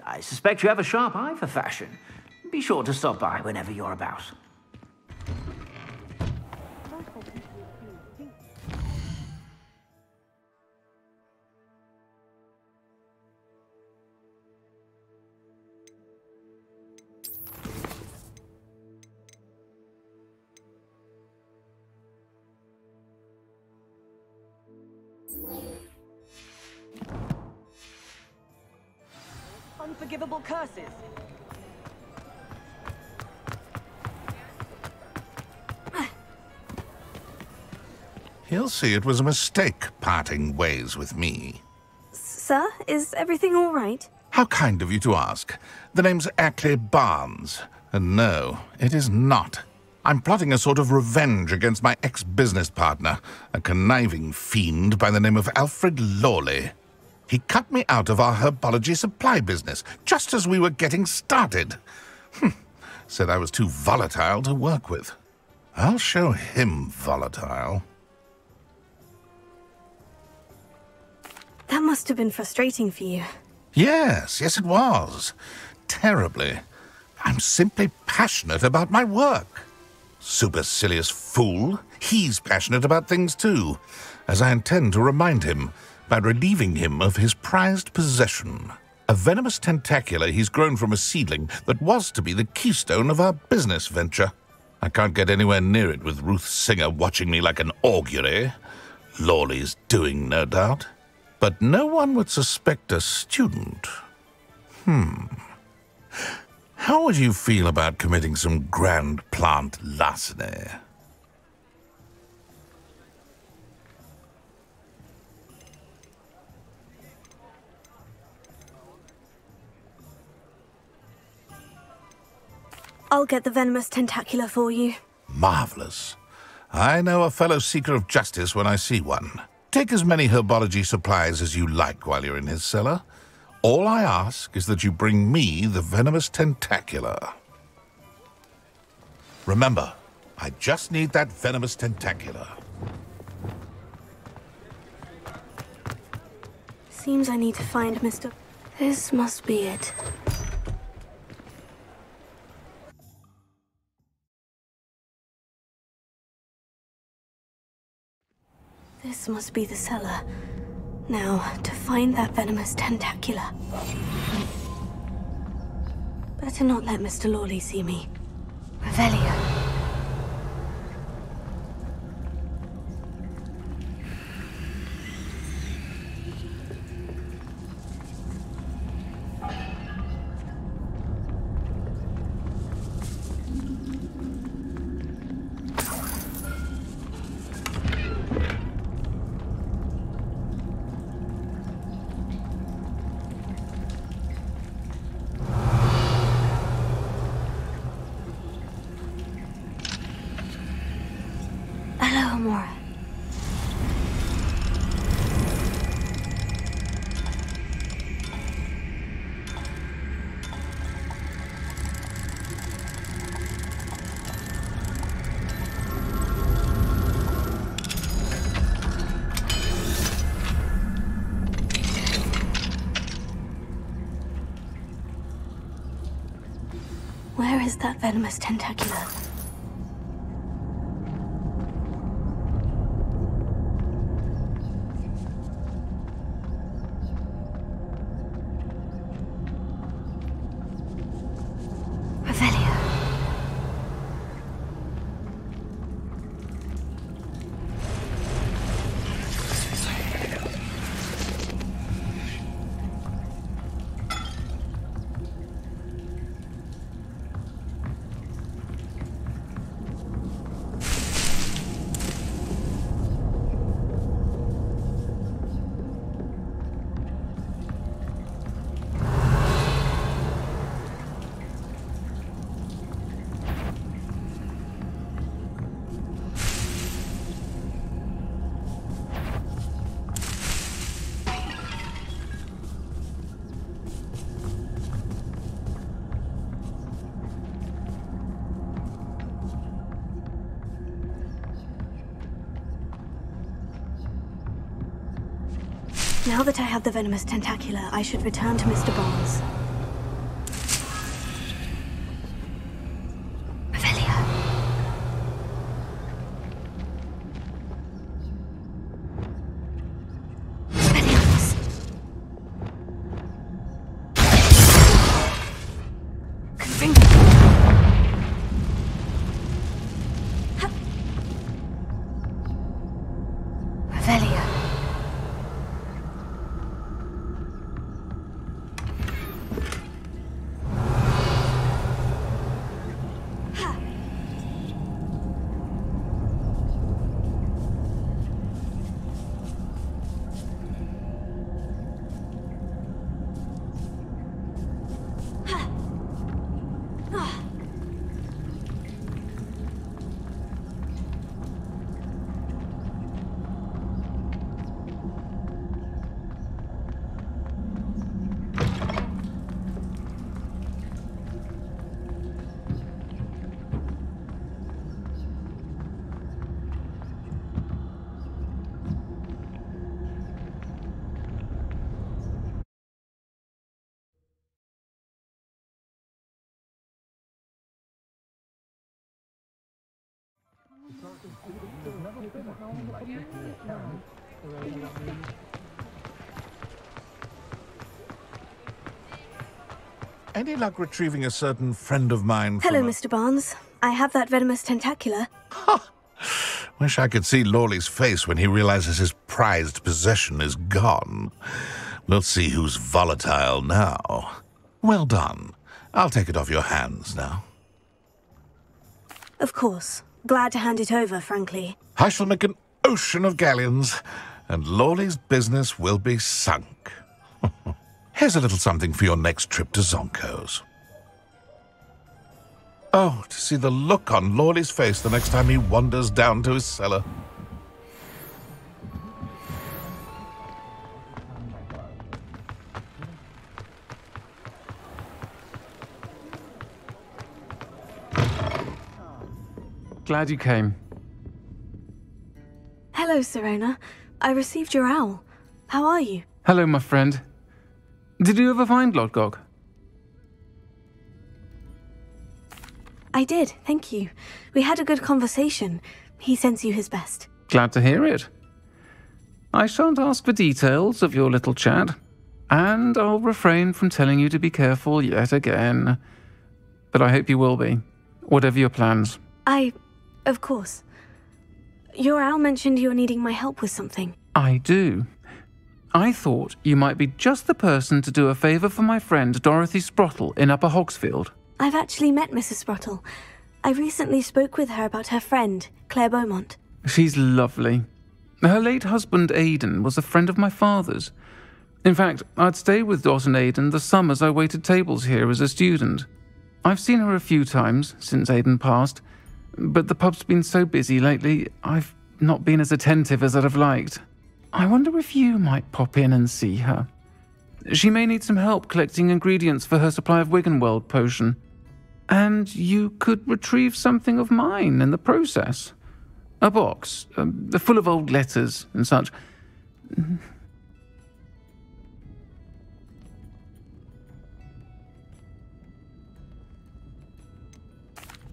I suspect you have a sharp eye for fashion. Be sure to stop by whenever you're about. Unforgivable curses. He'll see it was a mistake parting ways with me. Sir, is everything all right? How kind of you to ask. The name's Ackley Barnes. And no, it is not. I'm plotting a sort of revenge against my ex-business partner, a conniving fiend by the name of Alfred Lawley. He cut me out of our herbology supply business, just as we were getting started. Said I was too volatile to work with. I'll show him volatile. That must have been frustrating for you. Yes, it was. Terribly. I'm simply passionate about my work. Supercilious fool. He's passionate about things too, as I intend to remind him by relieving him of his prized possession, a venomous tentacula he's grown from a seedling that was to be the keystone of our business venture. I can't get anywhere near it with Ruth Singer watching me like an augury. Lawley's doing, no doubt. But no one would suspect a student. How would you feel about committing some grand plant larceny? I'll get the venomous tentacula for you. Marvelous. I know a fellow seeker of justice when I see one. Take as many herbology supplies as you like while you're in his cellar. All I ask is that you bring me the venomous tentacula. Remember, I just need that venomous tentacula. Seems I need to find Mr. This must be it. This must be the cellar. Now, to find that venomous tentacula. Better not let Mr. Lawley see me. Revelio. Alohomora. Where is that venomous tentacula? Now that I have the venomous tentacula, I should return to Mr. Barnes. Any luck retrieving a certain friend of mine from Hello, Mr. Barnes. I have that venomous tentacula. Wish I could see Lawley's face when he realizes his prized possession is gone. We'll see who's volatile now. Well done. I'll take it off your hands now. Of course. Glad to hand it over, frankly. I shall make an ocean of galleons, and Lawley's business will be sunk. Here's a little something for your next trip to Zonko's. Oh, to see the look on Lawley's face the next time he wanders down to his cellar. Glad you came. Hello, Sorona. I received your owl. How are you? Hello, my friend. Did you ever find Lodgok? I did, thank you. We had a good conversation. He sends you his best. Glad to hear it. I shan't ask for details of your little chat, and I'll refrain from telling you to be careful yet again. But I hope you will be, whatever your plans. Of course. Your owl mentioned you're needing my help with something. I do. I thought you might be just the person to do a favour for my friend Dorothy Sprottle in Upper Hogsfield. I've actually met Mrs. Sprottle. I recently spoke with her about her friend, Claire Beaumont. She's lovely. Her late husband Aidan was a friend of my father's. In fact, I'd stay with Dot and Aidan the summers I waited tables here as a student. I've seen her a few times since Aidan passed, but the pub's been so busy lately, I've not been as attentive as I'd have liked. I wonder if you might pop in and see her. She may need some help collecting ingredients for her supply of Wiggenweld potion. And you could retrieve something of mine in the process. A box, full of old letters and such.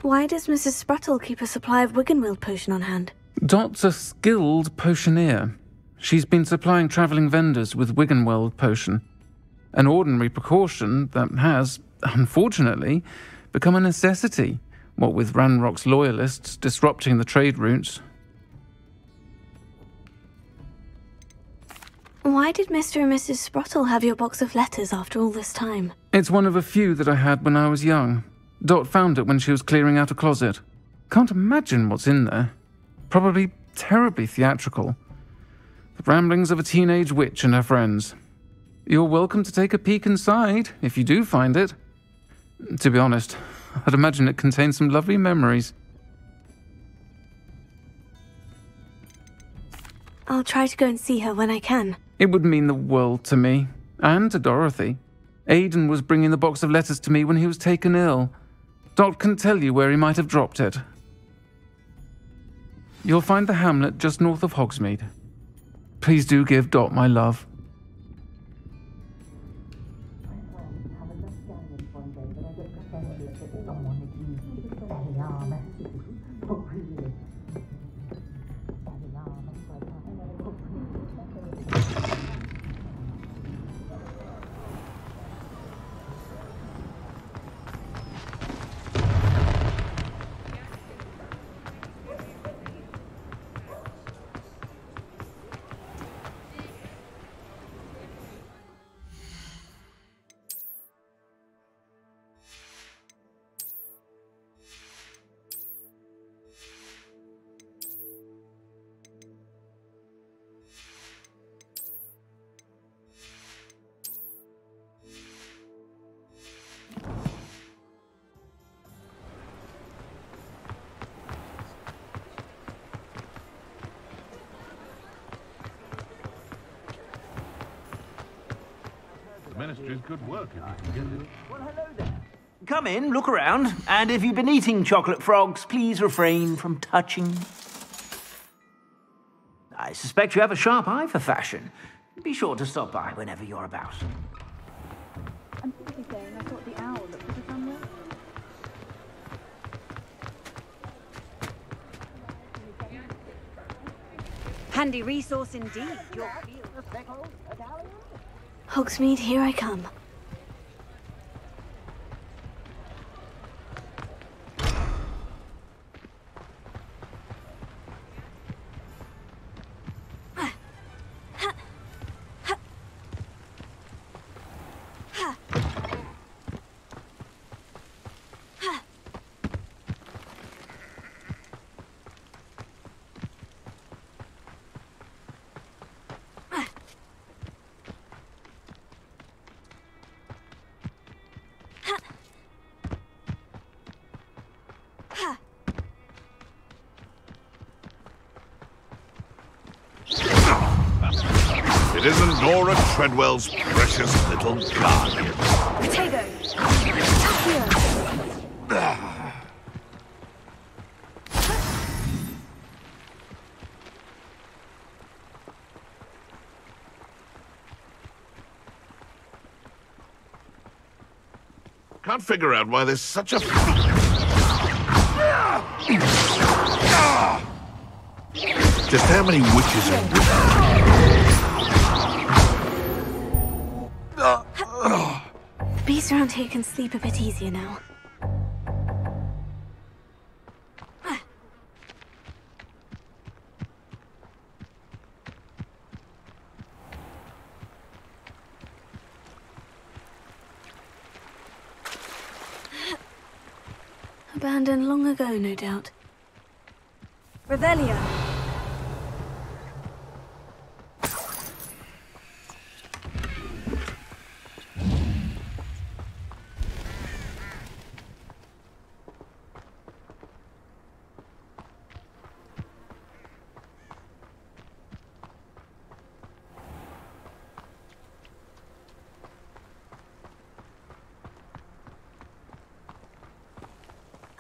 Why does Mrs. Sprottle keep a supply of Wiggenweld potion on hand? Dot's a skilled potioneer. She's been supplying travelling vendors with Wiggenweld potion. An ordinary precaution that has, unfortunately, become a necessity, what with Ranrock's loyalists disrupting the trade routes. Why did Mr. and Mrs. Sprottle have your box of letters after all this time? It's one of a few that I had when I was young. Dot found it when she was clearing out a closet. Can't imagine what's in there. Probably terribly theatrical. The ramblings of a teenage witch and her friends. You're welcome to take a peek inside, if you do find it. To be honest, I'd imagine it contains some lovely memories. I'll try to go and see her when I can. It would mean the world to me, and to Dorothy. Aidan was bringing the box of letters to me when he was taken ill. Dot can tell you where he might have dropped it. You'll find the hamlet just north of Hogsmeade. Please do give Dot my love. Ministry's good work. Well, hello there. Come in, look around, and if you've been eating chocolate frogs, please refrain from touching. I suspect you have a sharp eye for fashion. Be sure to stop by whenever you're about. I'm simply saying I thought the owl looked at us somewhere. Handy resource indeed. Your Hogsmeade, here I come. It isn't Nora Treadwell's precious little guardian. Potato. Can't figure out why there's such a... Just how many witches and Beasts around here can sleep a bit easier now. Abandoned long ago, no doubt. Revelio.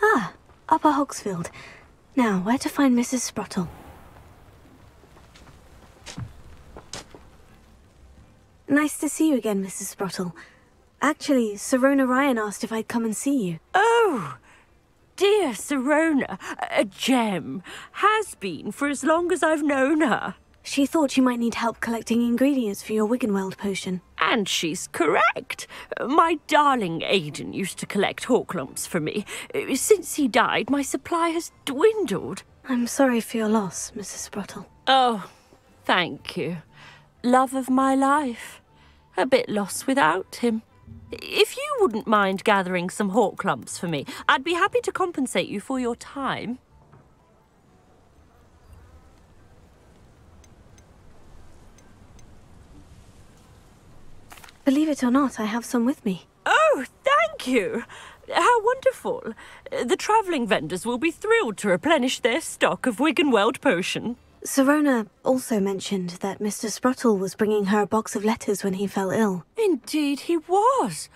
Ah, Upper Hogsfield. Now, where to find Mrs. Sprottle? Nice to see you again, Mrs. Sprottle. Actually, Sorona Ryan asked if I'd come and see you. Oh, dear Sorona, a gem. Has been for as long as I've known her. She thought you might need help collecting ingredients for your Wiggenweld potion. And she's correct. My darling Aidan used to collect hawk lumps for me. Since he died, my supply has dwindled. I'm sorry for your loss, Mrs. Sprottle. Oh, thank you. Love of my life. A bit lost without him. If you wouldn't mind gathering some hawk lumps for me, I'd be happy to compensate you for your time. Believe it or not, I have some with me. Oh, thank you! How wonderful. The travelling vendors will be thrilled to replenish their stock of Wiggenweld potion. Sorona also mentioned that Mr. Sprottle was bringing her a box of letters when he fell ill. Indeed he was.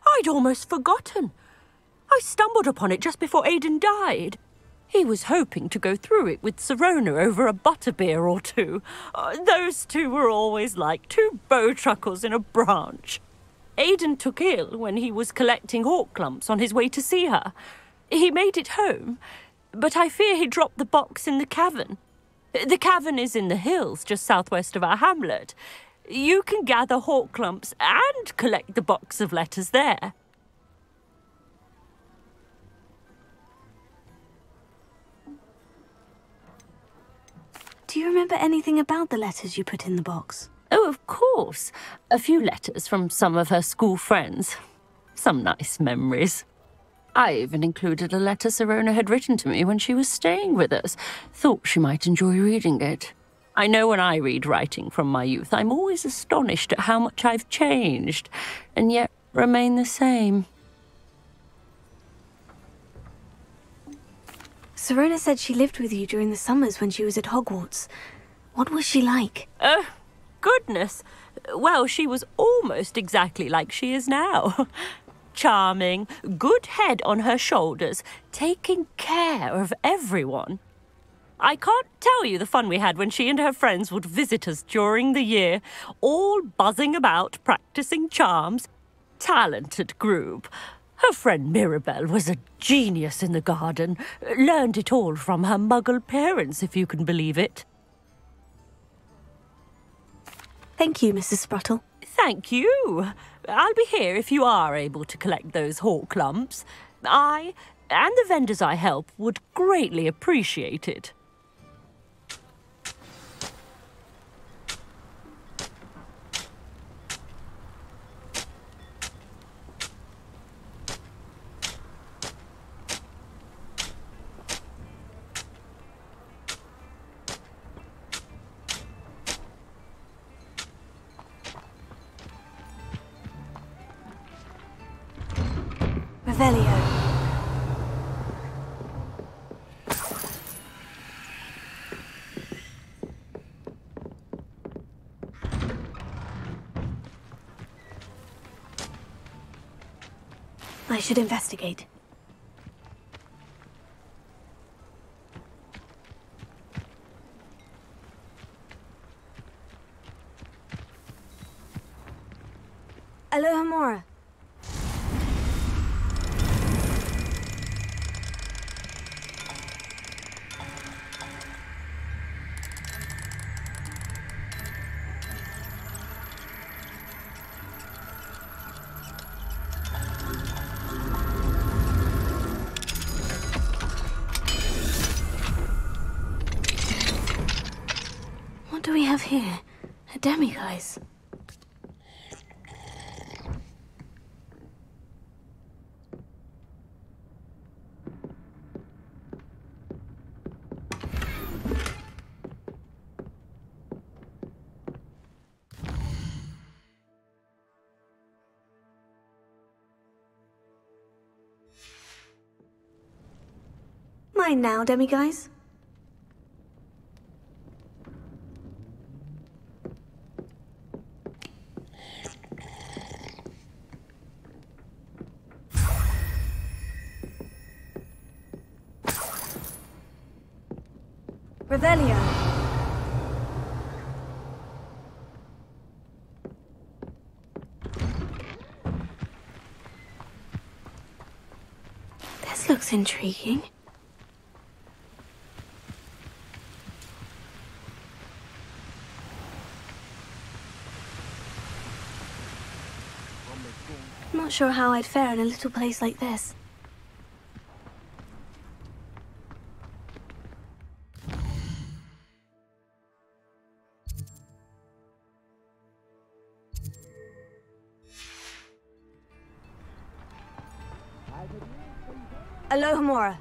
I'd almost forgotten. I stumbled upon it just before Aidan died. He was hoping to go through it with Sorona over a butterbeer or two. Those two were always like two bowtruckles in a branch. Aidan took ill when he was collecting hawk lumps on his way to see her. He made it home, but I fear he dropped the box in the cavern. The cavern is in the hills just southwest of our hamlet. You can gather hawk lumps and collect the box of letters there. Do you remember anything about the letters you put in the box? Oh, of course. A few letters from some of her school friends. Some nice memories. I even included a letter Sorona had written to me when she was staying with us. Thought she might enjoy reading it. I know when I read writing from my youth, I'm always astonished at how much I've changed, and yet remain the same. Sorona said she lived with you during the summers when she was at Hogwarts. What was she like? Goodness. Well, she was almost exactly like she is now. Charming, good head on her shoulders, taking care of everyone. I can't tell you the fun we had when she and her friends would visit us during the year, all buzzing about, practicing charms. Talented group. Her friend Mirabelle was a genius in the garden. Learned it all from her muggle parents, if you can believe it. Thank you, Mrs. Sprottle. Thank you. I'll be here if you are able to collect those hawk lumps. I, and the vendors I help, would greatly appreciate it. I should investigate. Alohomora. What do we have here? A demiguise. Mine now, demiguise. Revelio. This looks intriguing. I'm not sure how I'd fare in a little place like this. Alohomora.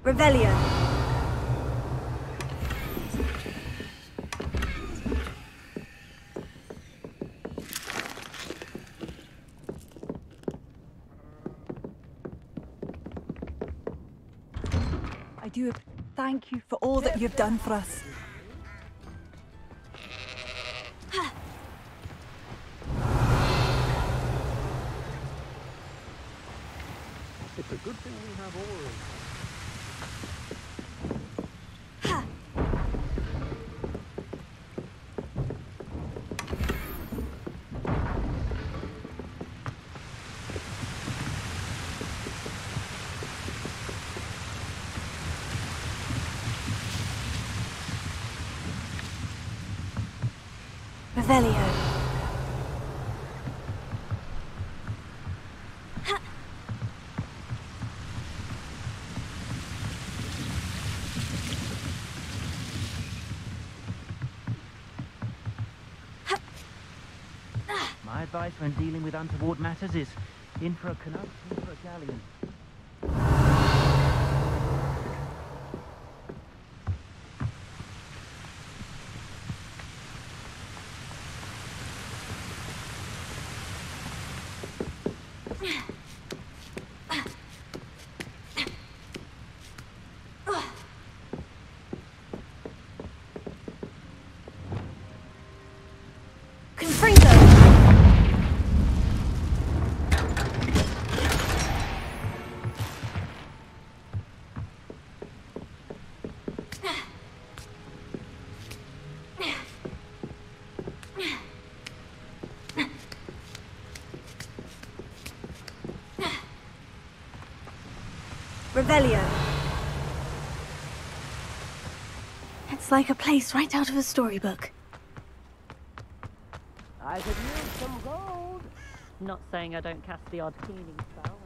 Revelio. I do thank you for all that you've done for us. It's a good thing we have oars. Revelio. My advice when dealing with untoward matters is in for a canoe, in for a galleon. Revelio. It's like a place right out of a storybook. I could use some gold. Not saying I don't cast the odd cleaning spell.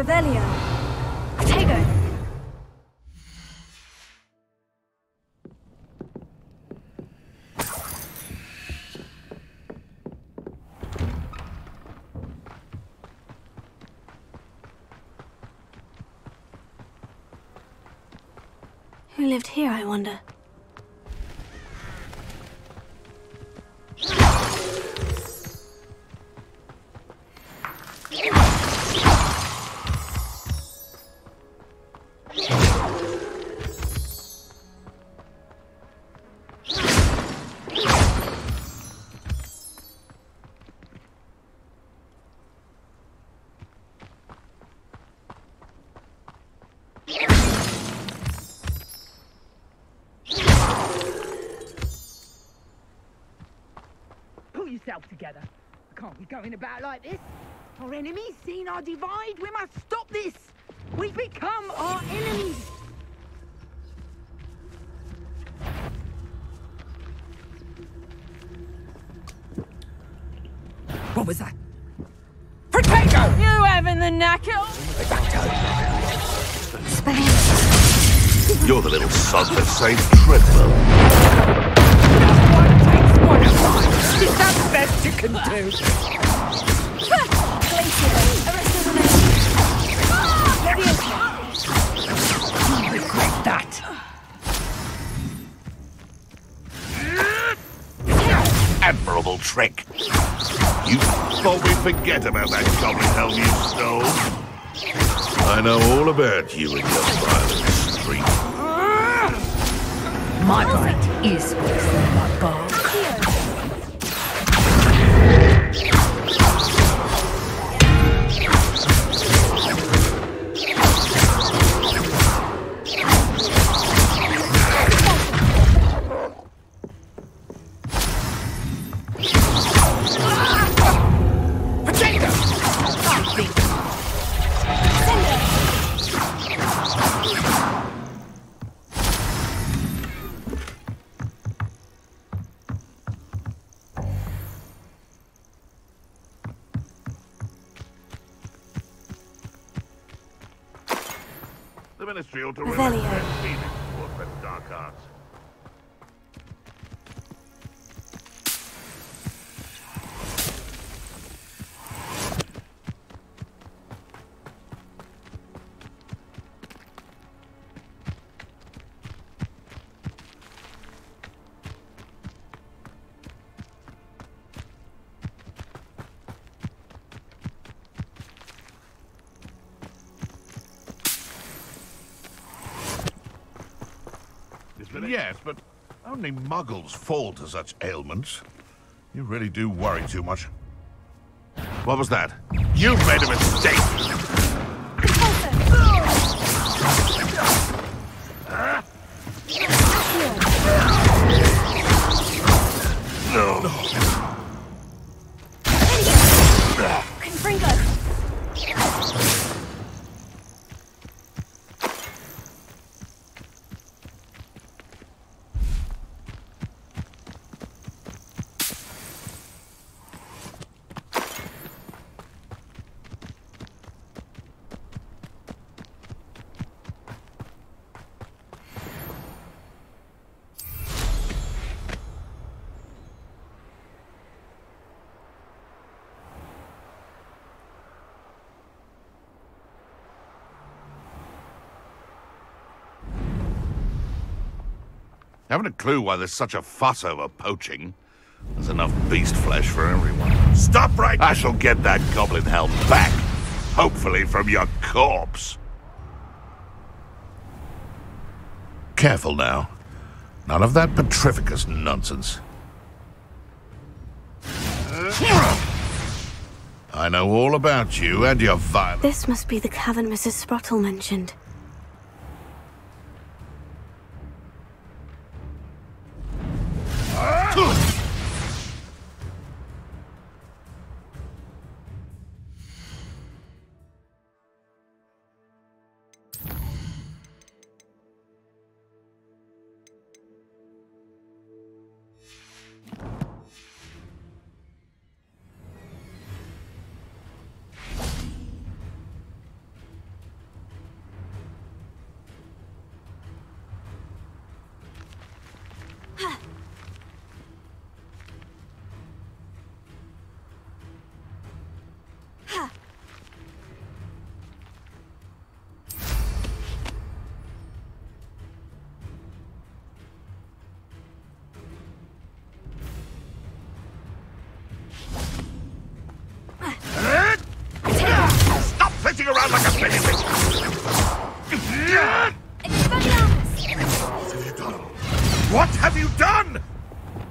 Revelio. Protego. Who lived here, I wonder? Yourself together. I can't be going about like this. Our enemies seen our divide. We must stop this. We've become our enemies. What was that? Potato! You having the knackle? You're the little son that saved Treadwell. Is that the best you can do? You regret that. Admirable trick. You thought we'd forget about that goblin helm you stole? I know all about you and your violent streak. My bite is worse than my bar. The Ministry ought to Revelio. relax their feelings towards that dark arts. Yes, but only muggles fall to such ailments. You really do worry too much. What was that? You made a mistake! No. Haven't a clue why there's such a fuss over poaching. There's enough beast flesh for everyone. Stop right now! I shall get that goblin helm back. Hopefully from your corpse. Careful now. None of that petrificus nonsense. I know all about you and your violence. This must be the cavern Mrs. Sprottle mentioned. Stop flitting around like a penny witch! What have you done?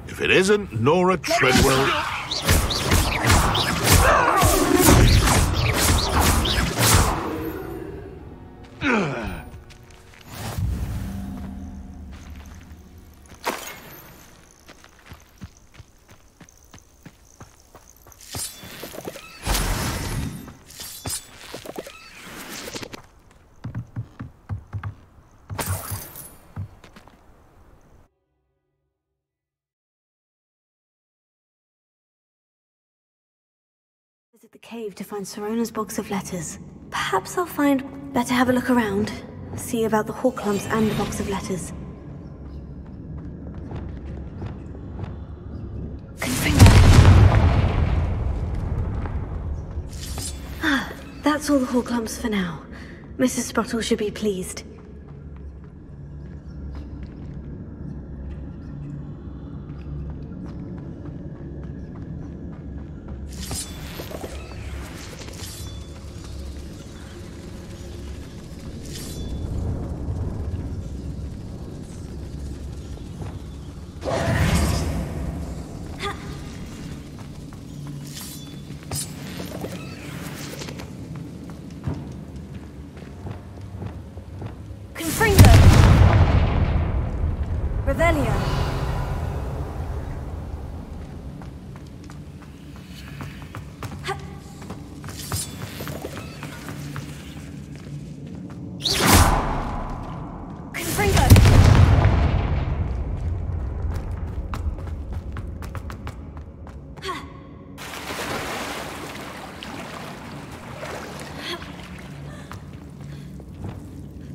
If it isn't Nora Treadwell... Visit the cave to find Sorona's box of letters. Perhaps I'll find... Better have a look around. See about the hawk lumps and the box of letters. Ah, that's all the hawk lumps for now. Mrs. Sprottle should be pleased.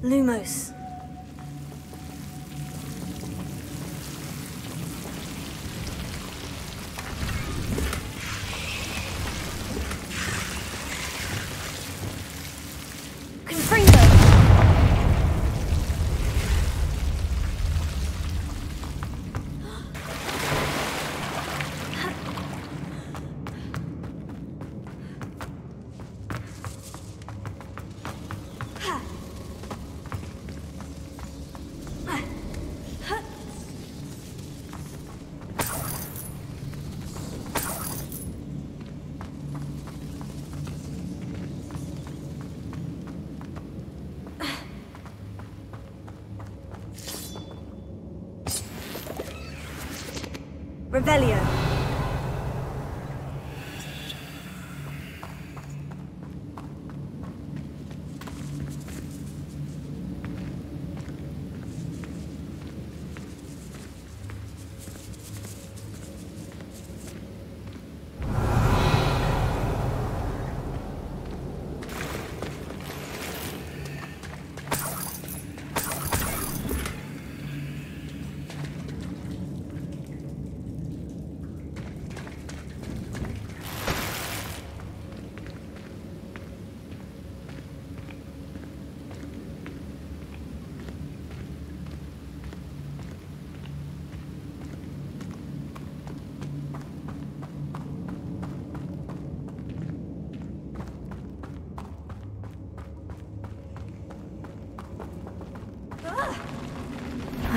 Lumos. Revelio.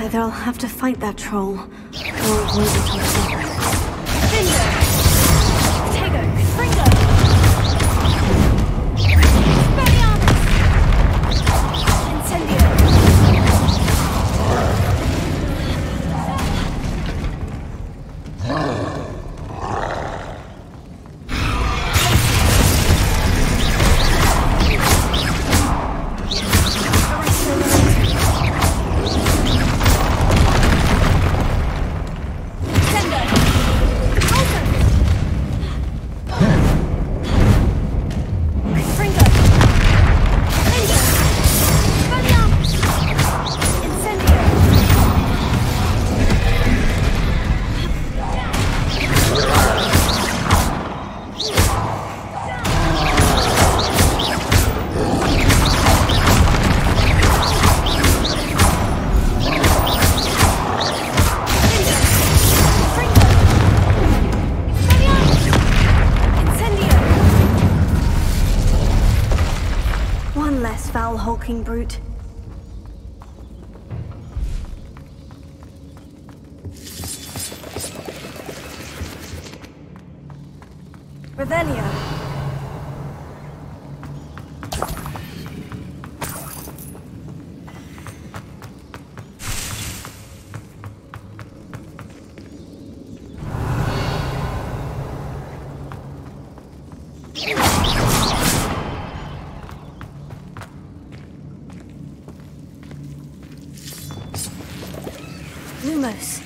Either I'll have to fight that troll, or avoid it altogether. Descendo! Revelio. Lumos.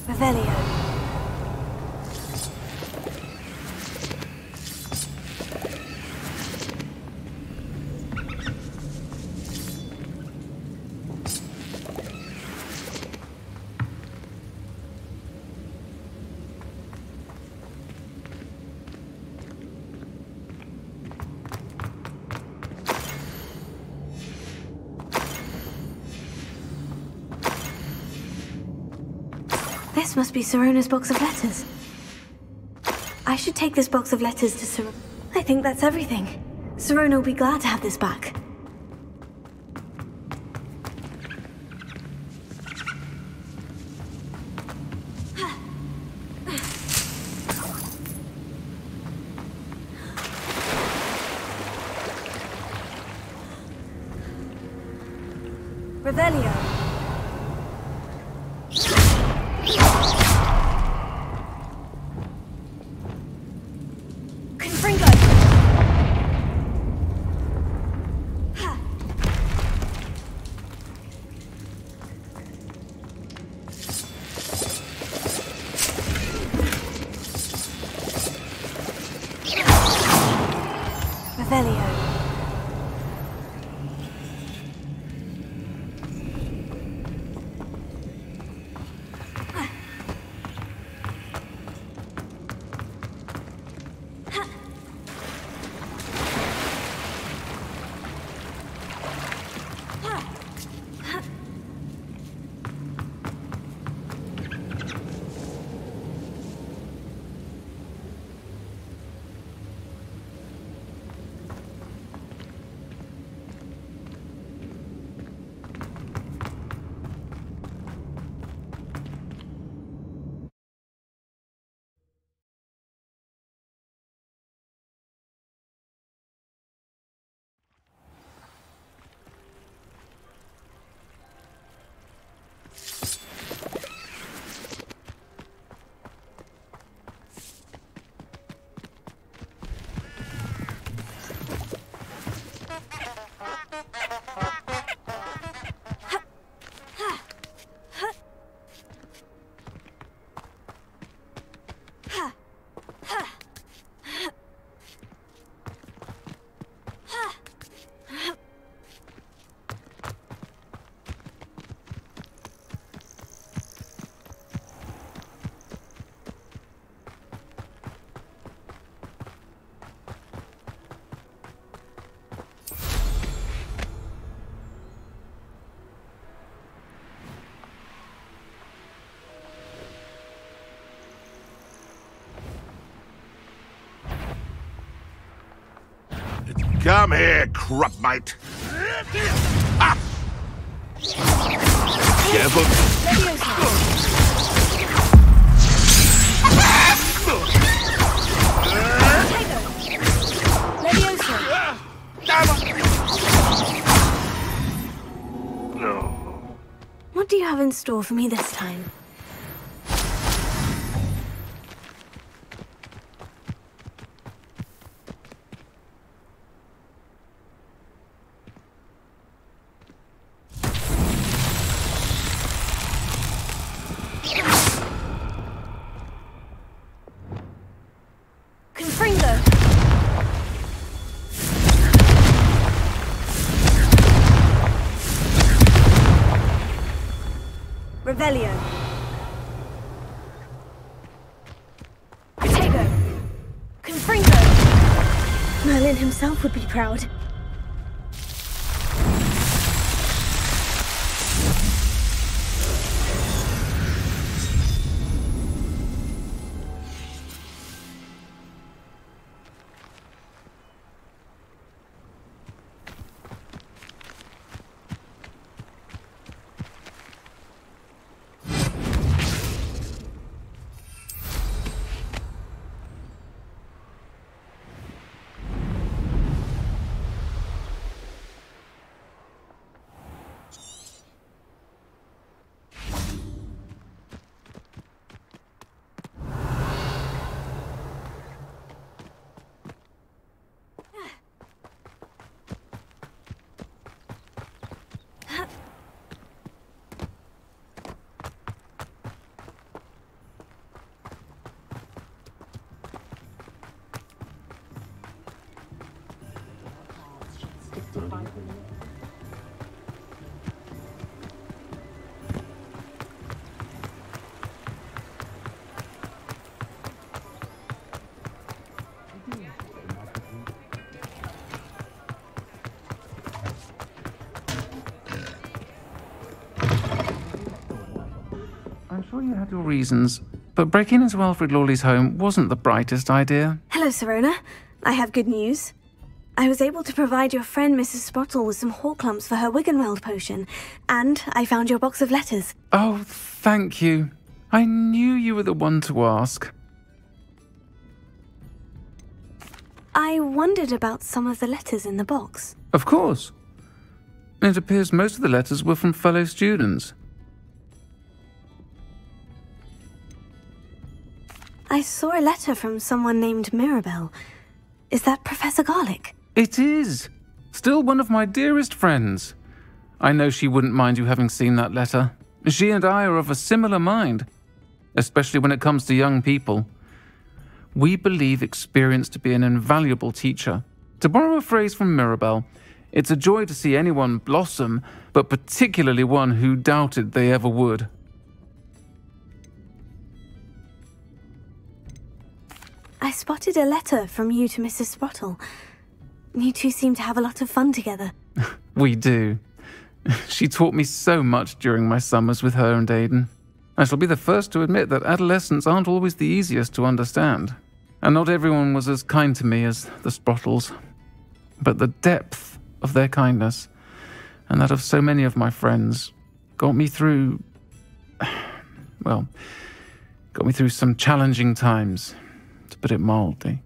Revelio. This must be Sorona's box of letters. I should take this box of letters to Sorona. I think that's everything. Sorona will be glad to have this back. Revelio. Come here, crupmite. Ah! Careful. What do you have in store for me this time? Revelio. Tego. Confringo. Merlin himself would be proud. I'm sure you had your reasons, but breaking into Alfred Lawley's home wasn't the brightest idea. Hello, Sorona. I have good news. I was able to provide your friend Mrs. Sprottle with some Horklumps for her Wiggenweld potion, and I found your box of letters. Oh, thank you. I knew you were the one to ask. I wondered about some of the letters in the box. Of course. It appears most of the letters were from fellow students. I saw a letter from someone named Mirabelle. Is that Professor Garlick? It is. Still one of my dearest friends. I know she wouldn't mind you having seen that letter. She and I are of a similar mind, especially when it comes to young people. We believe experience to be an invaluable teacher. To borrow a phrase from Mirabelle, it's a joy to see anyone blossom, but particularly one who doubted they ever would. I spotted a letter from you to Mrs. Sprottle. You two seem to have a lot of fun together. We do. She taught me so much during my summers with her and Aidan. I shall be the first to admit that adolescents aren't always the easiest to understand. And not everyone was as kind to me as the Sprottles. But the depth of their kindness, and that of so many of my friends, got me through... well, got me through some challenging times, to put it mildly.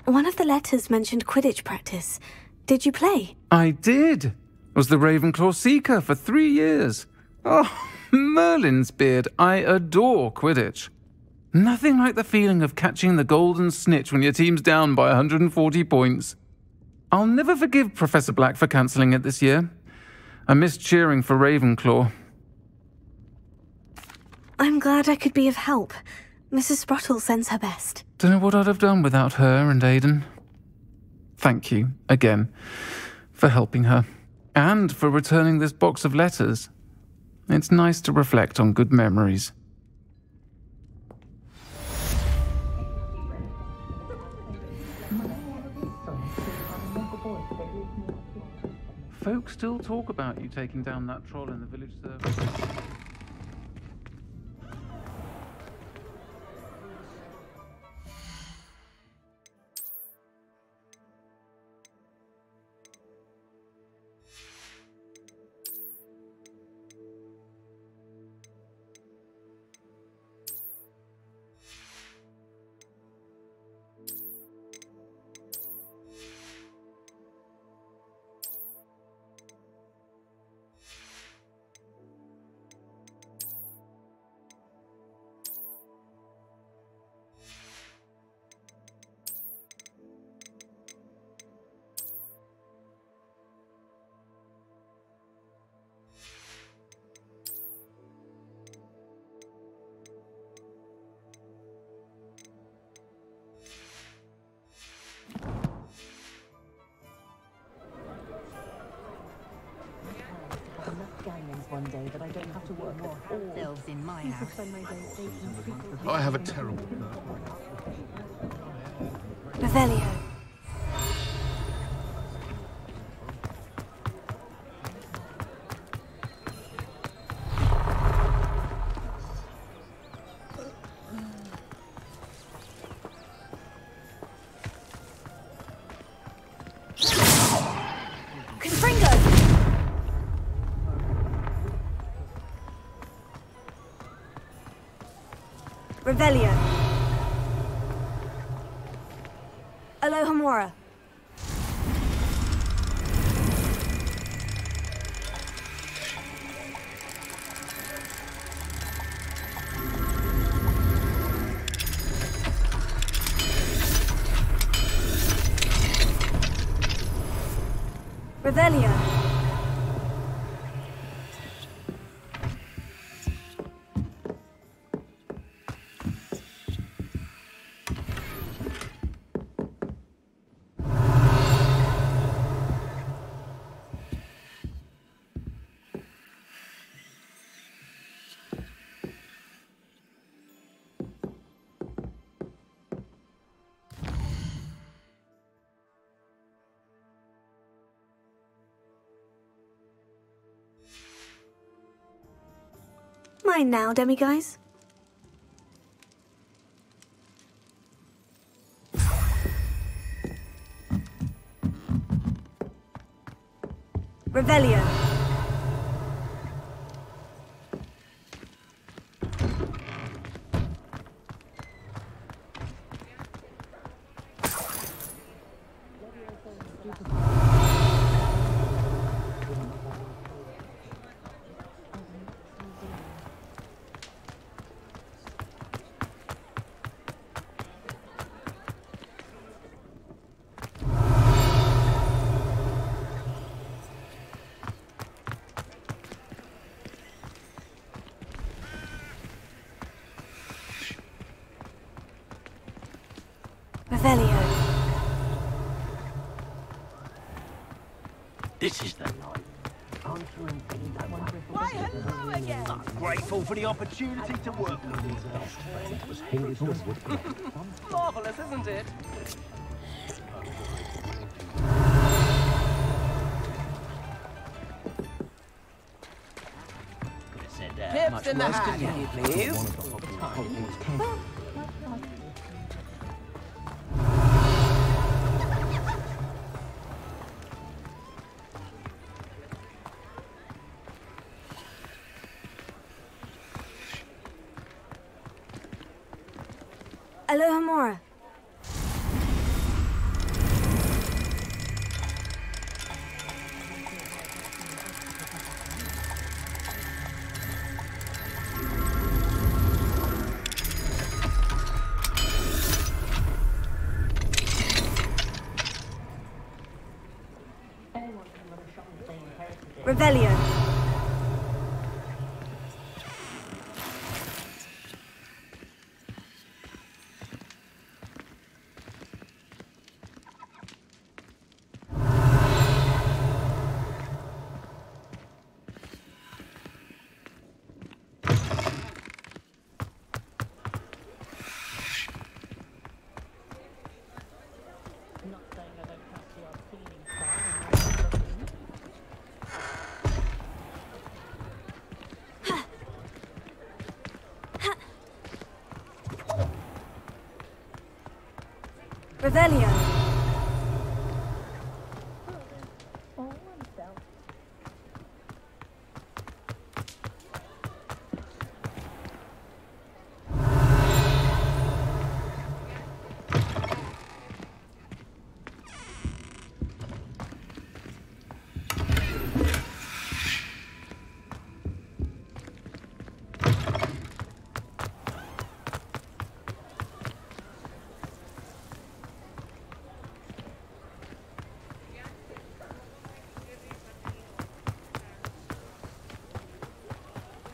One of the letters mentioned Quidditch practice. Did you play? I did. Was the Ravenclaw Seeker for 3 years. Oh, Merlin's beard. I adore Quidditch. Nothing like the feeling of catching the golden snitch when your team's down by 140 points. I'll never forgive Professor Black for cancelling it this year. I missed cheering for Ravenclaw. I'm glad I could be of help. Mrs. Sprottle sends her best. Don't know what I'd have done without her and Aidan. Thank you, again, for helping her. And for returning this box of letters. It's nice to reflect on good memories. Folks still talk about you taking down that troll in the village service. day that I don't have to work at all. Elves in my People house. spend my day baking people. I have a terrible... Revelio. Revelio. Alohomora. Revelio. Mine now, Demiguise. Revelio. Revelio. This is the night. Why, hello again! I'm grateful for the opportunity to work with you. Marvelous, isn't it? Pips in the hat, can you please? Alohomora. Revelio. Revelio.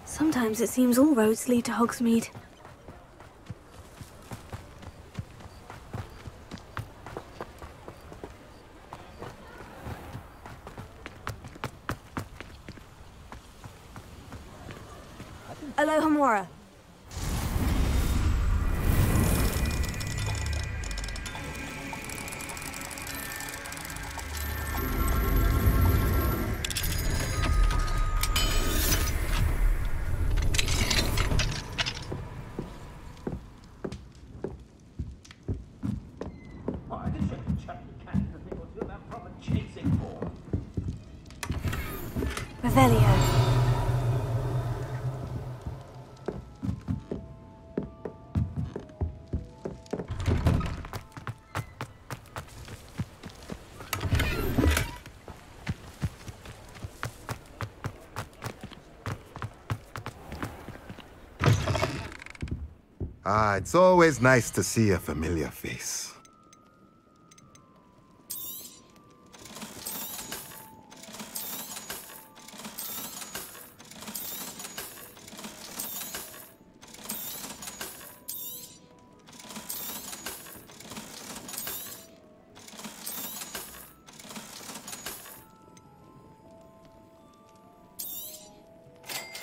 Sometimes it seems all roads lead to Hogsmeade. Alohomora. Revelio. Ah, it's always nice to see a familiar face.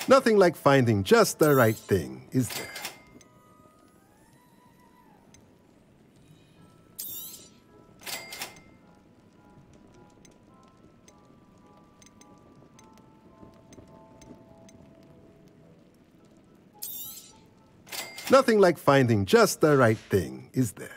Nothing like finding just the right thing, is there? Nothing like finding just the right thing, is there?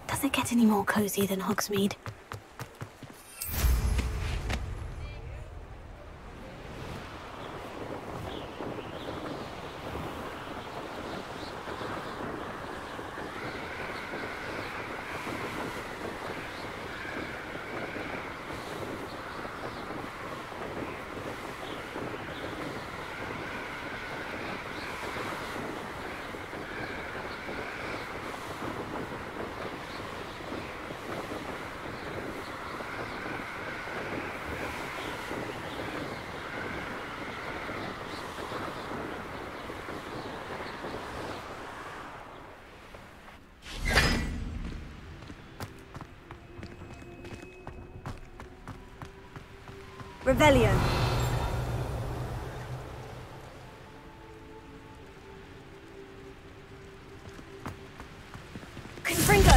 Does it get any more cozy than Hogsmeade? Revelio. Confringo.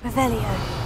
Revelio.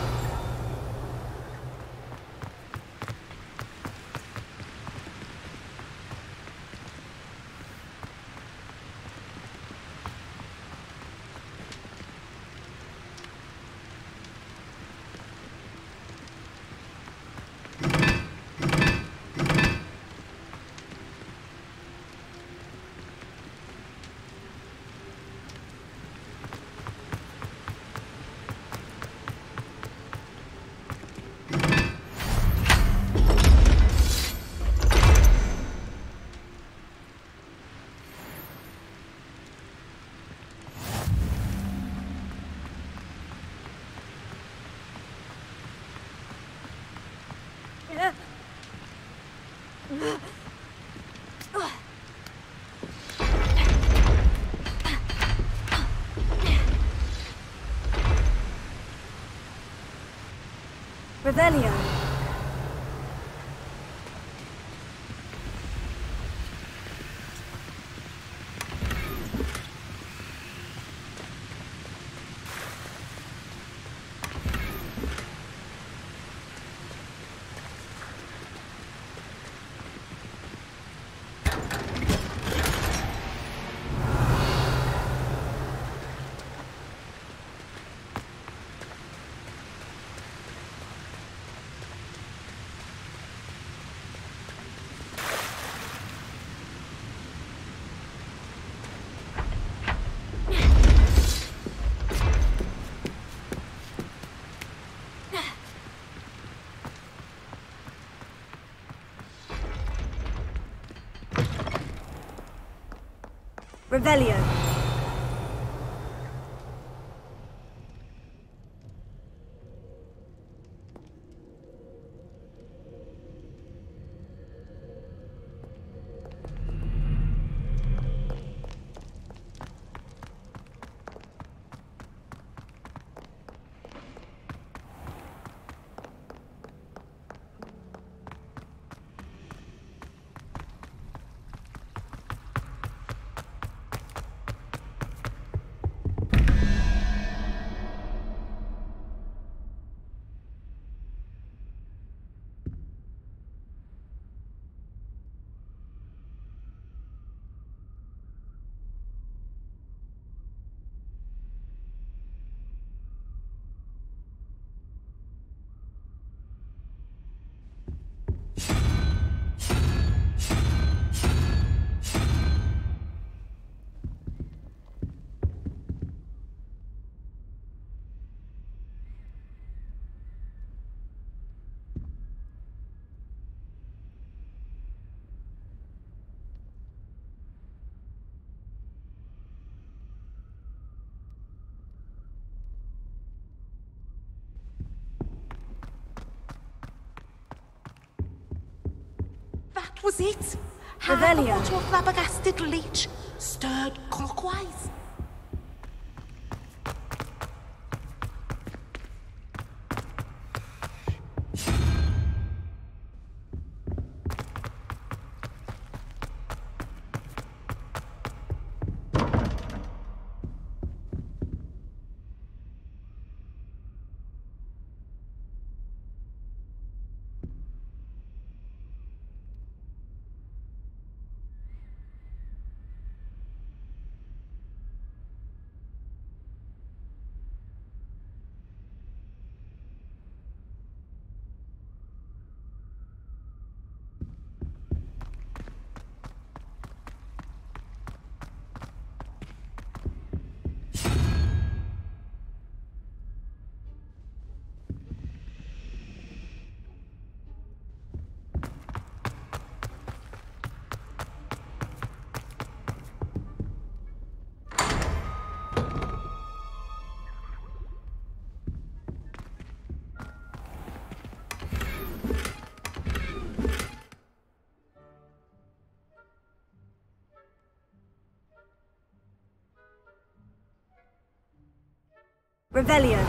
Revelio. Revelio. That was it. Half a bottle of flabbergasted leech, stirred clockwise. Revelio.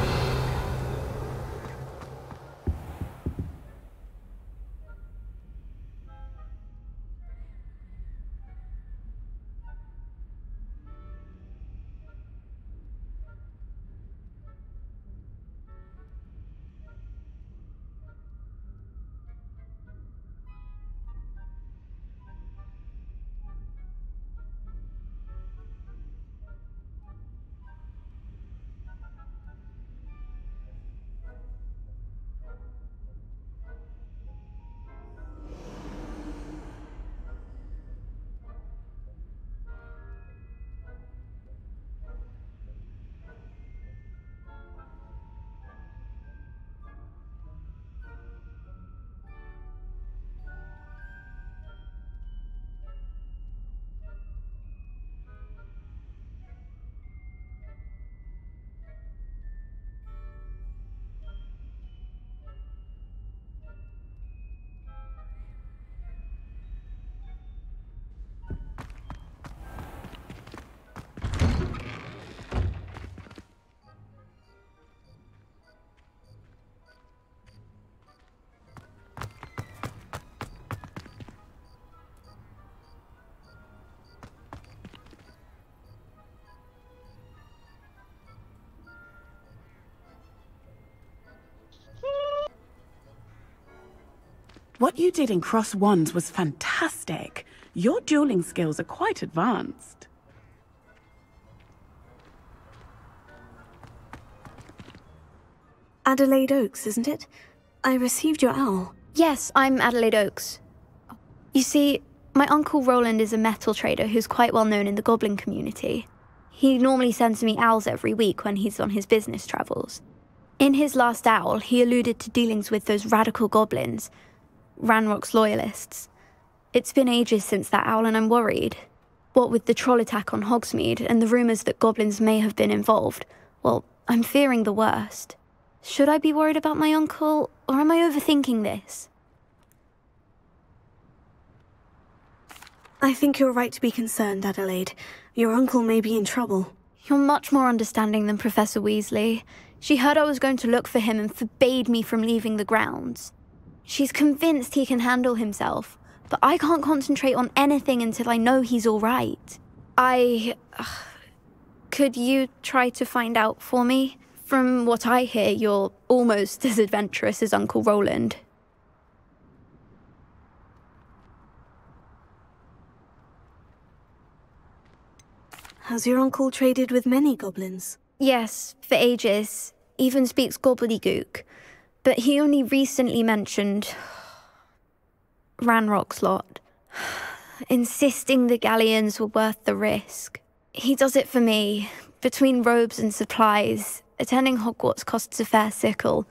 What you did in Cross Wands was fantastic. Your dueling skills are quite advanced. Adelaide Oaks, isn't it? I received your owl. Yes, I'm Adelaide Oaks. You see, my uncle Rowland is a metal trader who's quite well known in the goblin community. He normally sends me owls every week when he's on his business travels. In his last owl, he alluded to dealings with those radical goblins, Ranrock's loyalists. It's been ages since that owl and I'm worried. What with the troll attack on Hogsmeade and the rumours that goblins may have been involved, well, I'm fearing the worst. Should I be worried about my uncle, or am I overthinking this? I think you're right to be concerned, Adelaide. Your uncle may be in trouble. You're much more understanding than Professor Weasley. She heard I was going to look for him and forbade me from leaving the grounds. She's convinced he can handle himself, but I can't concentrate on anything until I know he's all right. Could you try to find out for me? From what I hear, you're almost as adventurous as Uncle Rowland. Has your uncle traded with many goblins? Yes, for ages. Even speaks gobbledygook. But he only recently mentioned Ranrock's lot, insisting the galleons were worth the risk. He does it for me. Between robes and supplies, attending Hogwarts costs a fair sickle.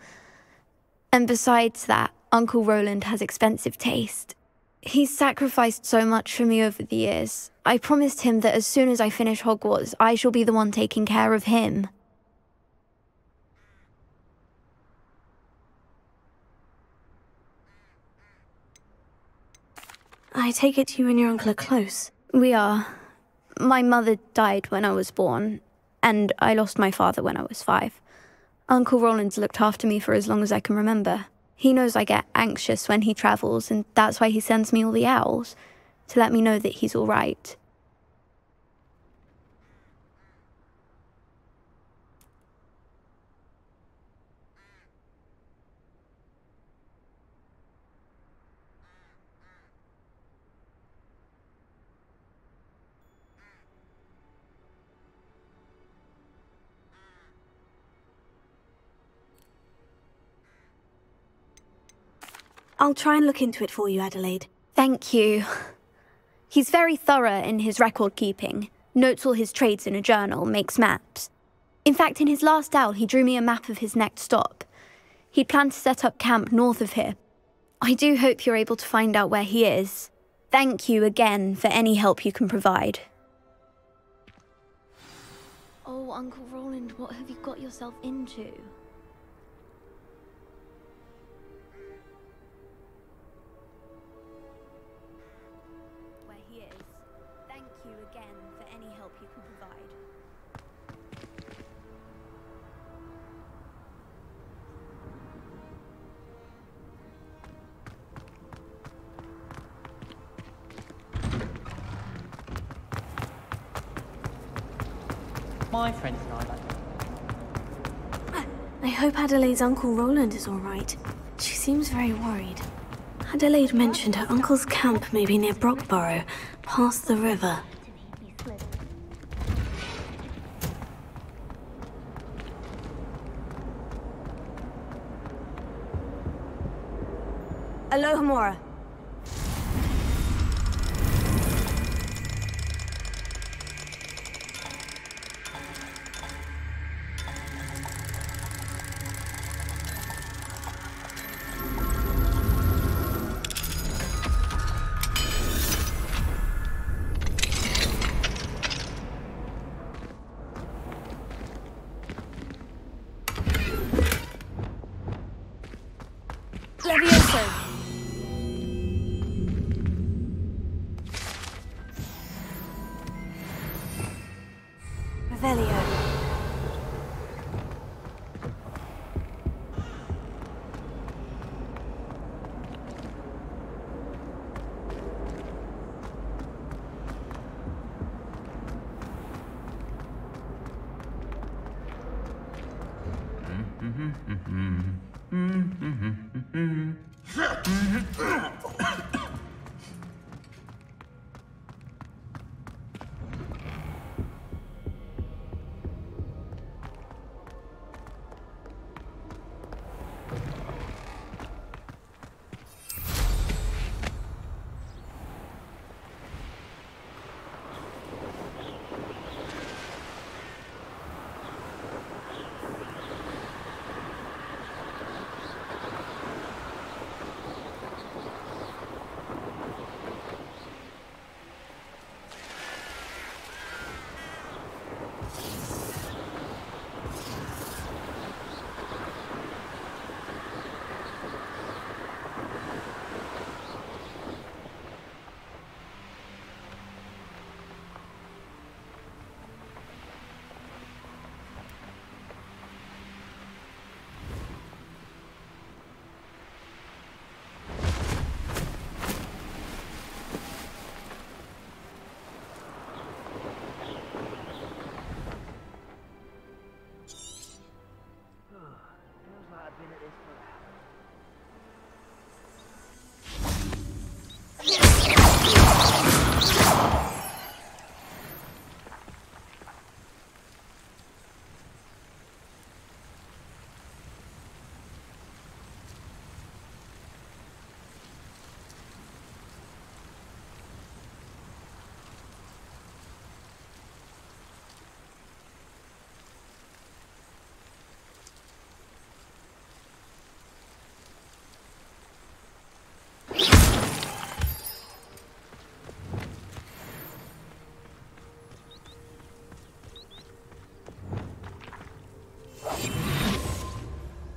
And besides that, Uncle Rowland has expensive taste. He's sacrificed so much for me over the years. I promised him that as soon as I finish Hogwarts, I shall be the one taking care of him. I take it you and your uncle are close. We are. My mother died when I was born, and I lost my father when I was 5. Uncle Rowland's looked after me for as long as I can remember. He knows I get anxious when he travels, and that's why he sends me all the owls, to let me know that he's all right. I'll try and look into it for you, Adelaide. Thank you. He's very thorough in his record keeping, notes all his trades in a journal, makes maps. In fact, in his last owl, he drew me a map of his next stop. He'd planned to set up camp north of here. I do hope you're able to find out where he is. Thank you again for any help you can provide. Oh, Uncle Rowland, what have you got yourself into? My friends and I like. I hope Adelaide's Uncle Rowland is all right. She seems very worried. Adelaide mentioned her uncle's camp may be near Brockborough, past the river. Alohomora.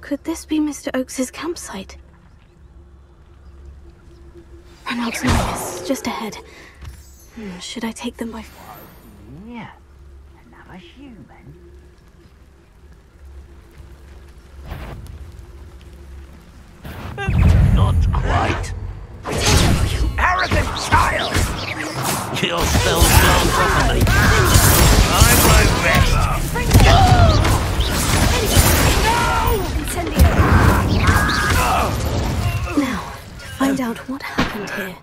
Could this be Mr. Oaks's campsite? Reynolds Norris, just ahead. Should I take them by... Yeah, another human. Not quite. You arrogant child! Your spell's gone properly. I won't rest. Now, to find out what happened here.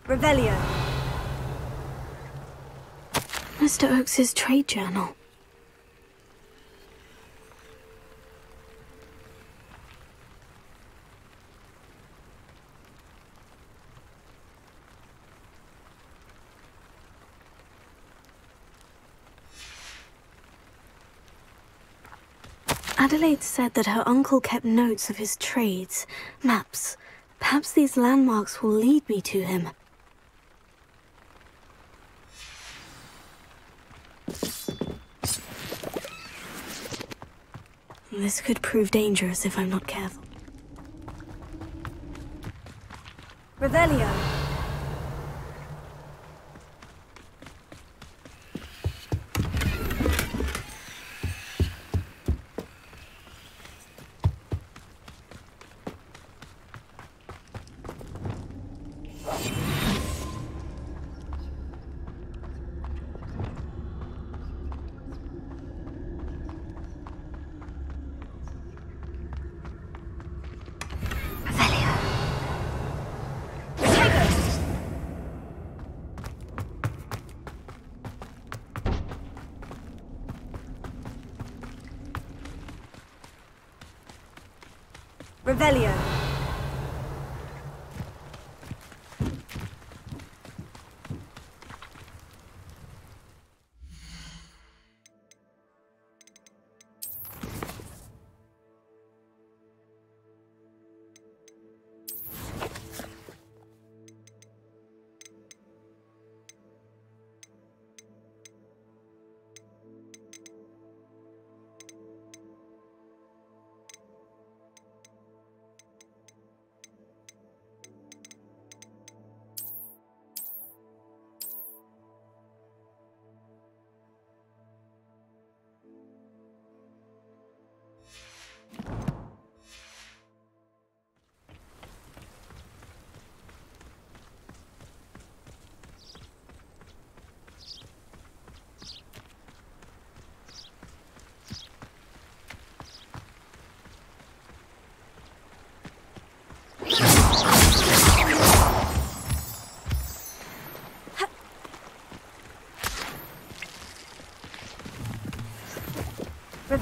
Revelio. Mr. Oaks's trade journal. Adelaide said that her uncle kept notes of his trades, maps. Perhaps these landmarks will lead me to him. This could prove dangerous if I'm not careful. Revelio. Revelio.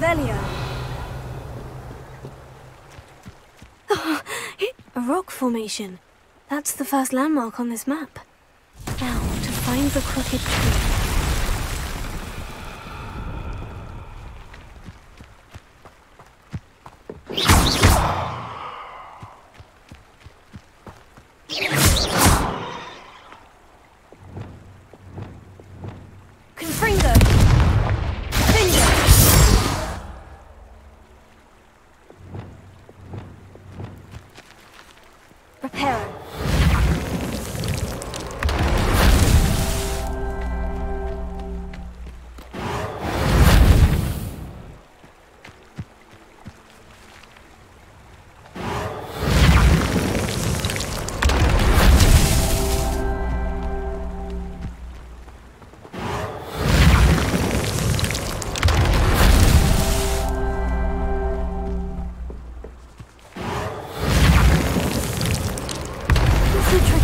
Revelio. A rock formation. That's the first landmark on this map. Now, to find the crooked tree.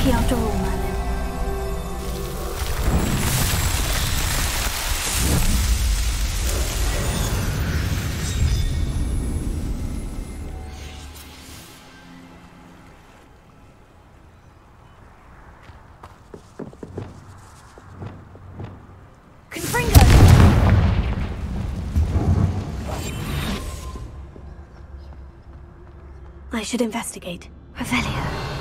After all, Merlin. Confringo! I should investigate. Revelio.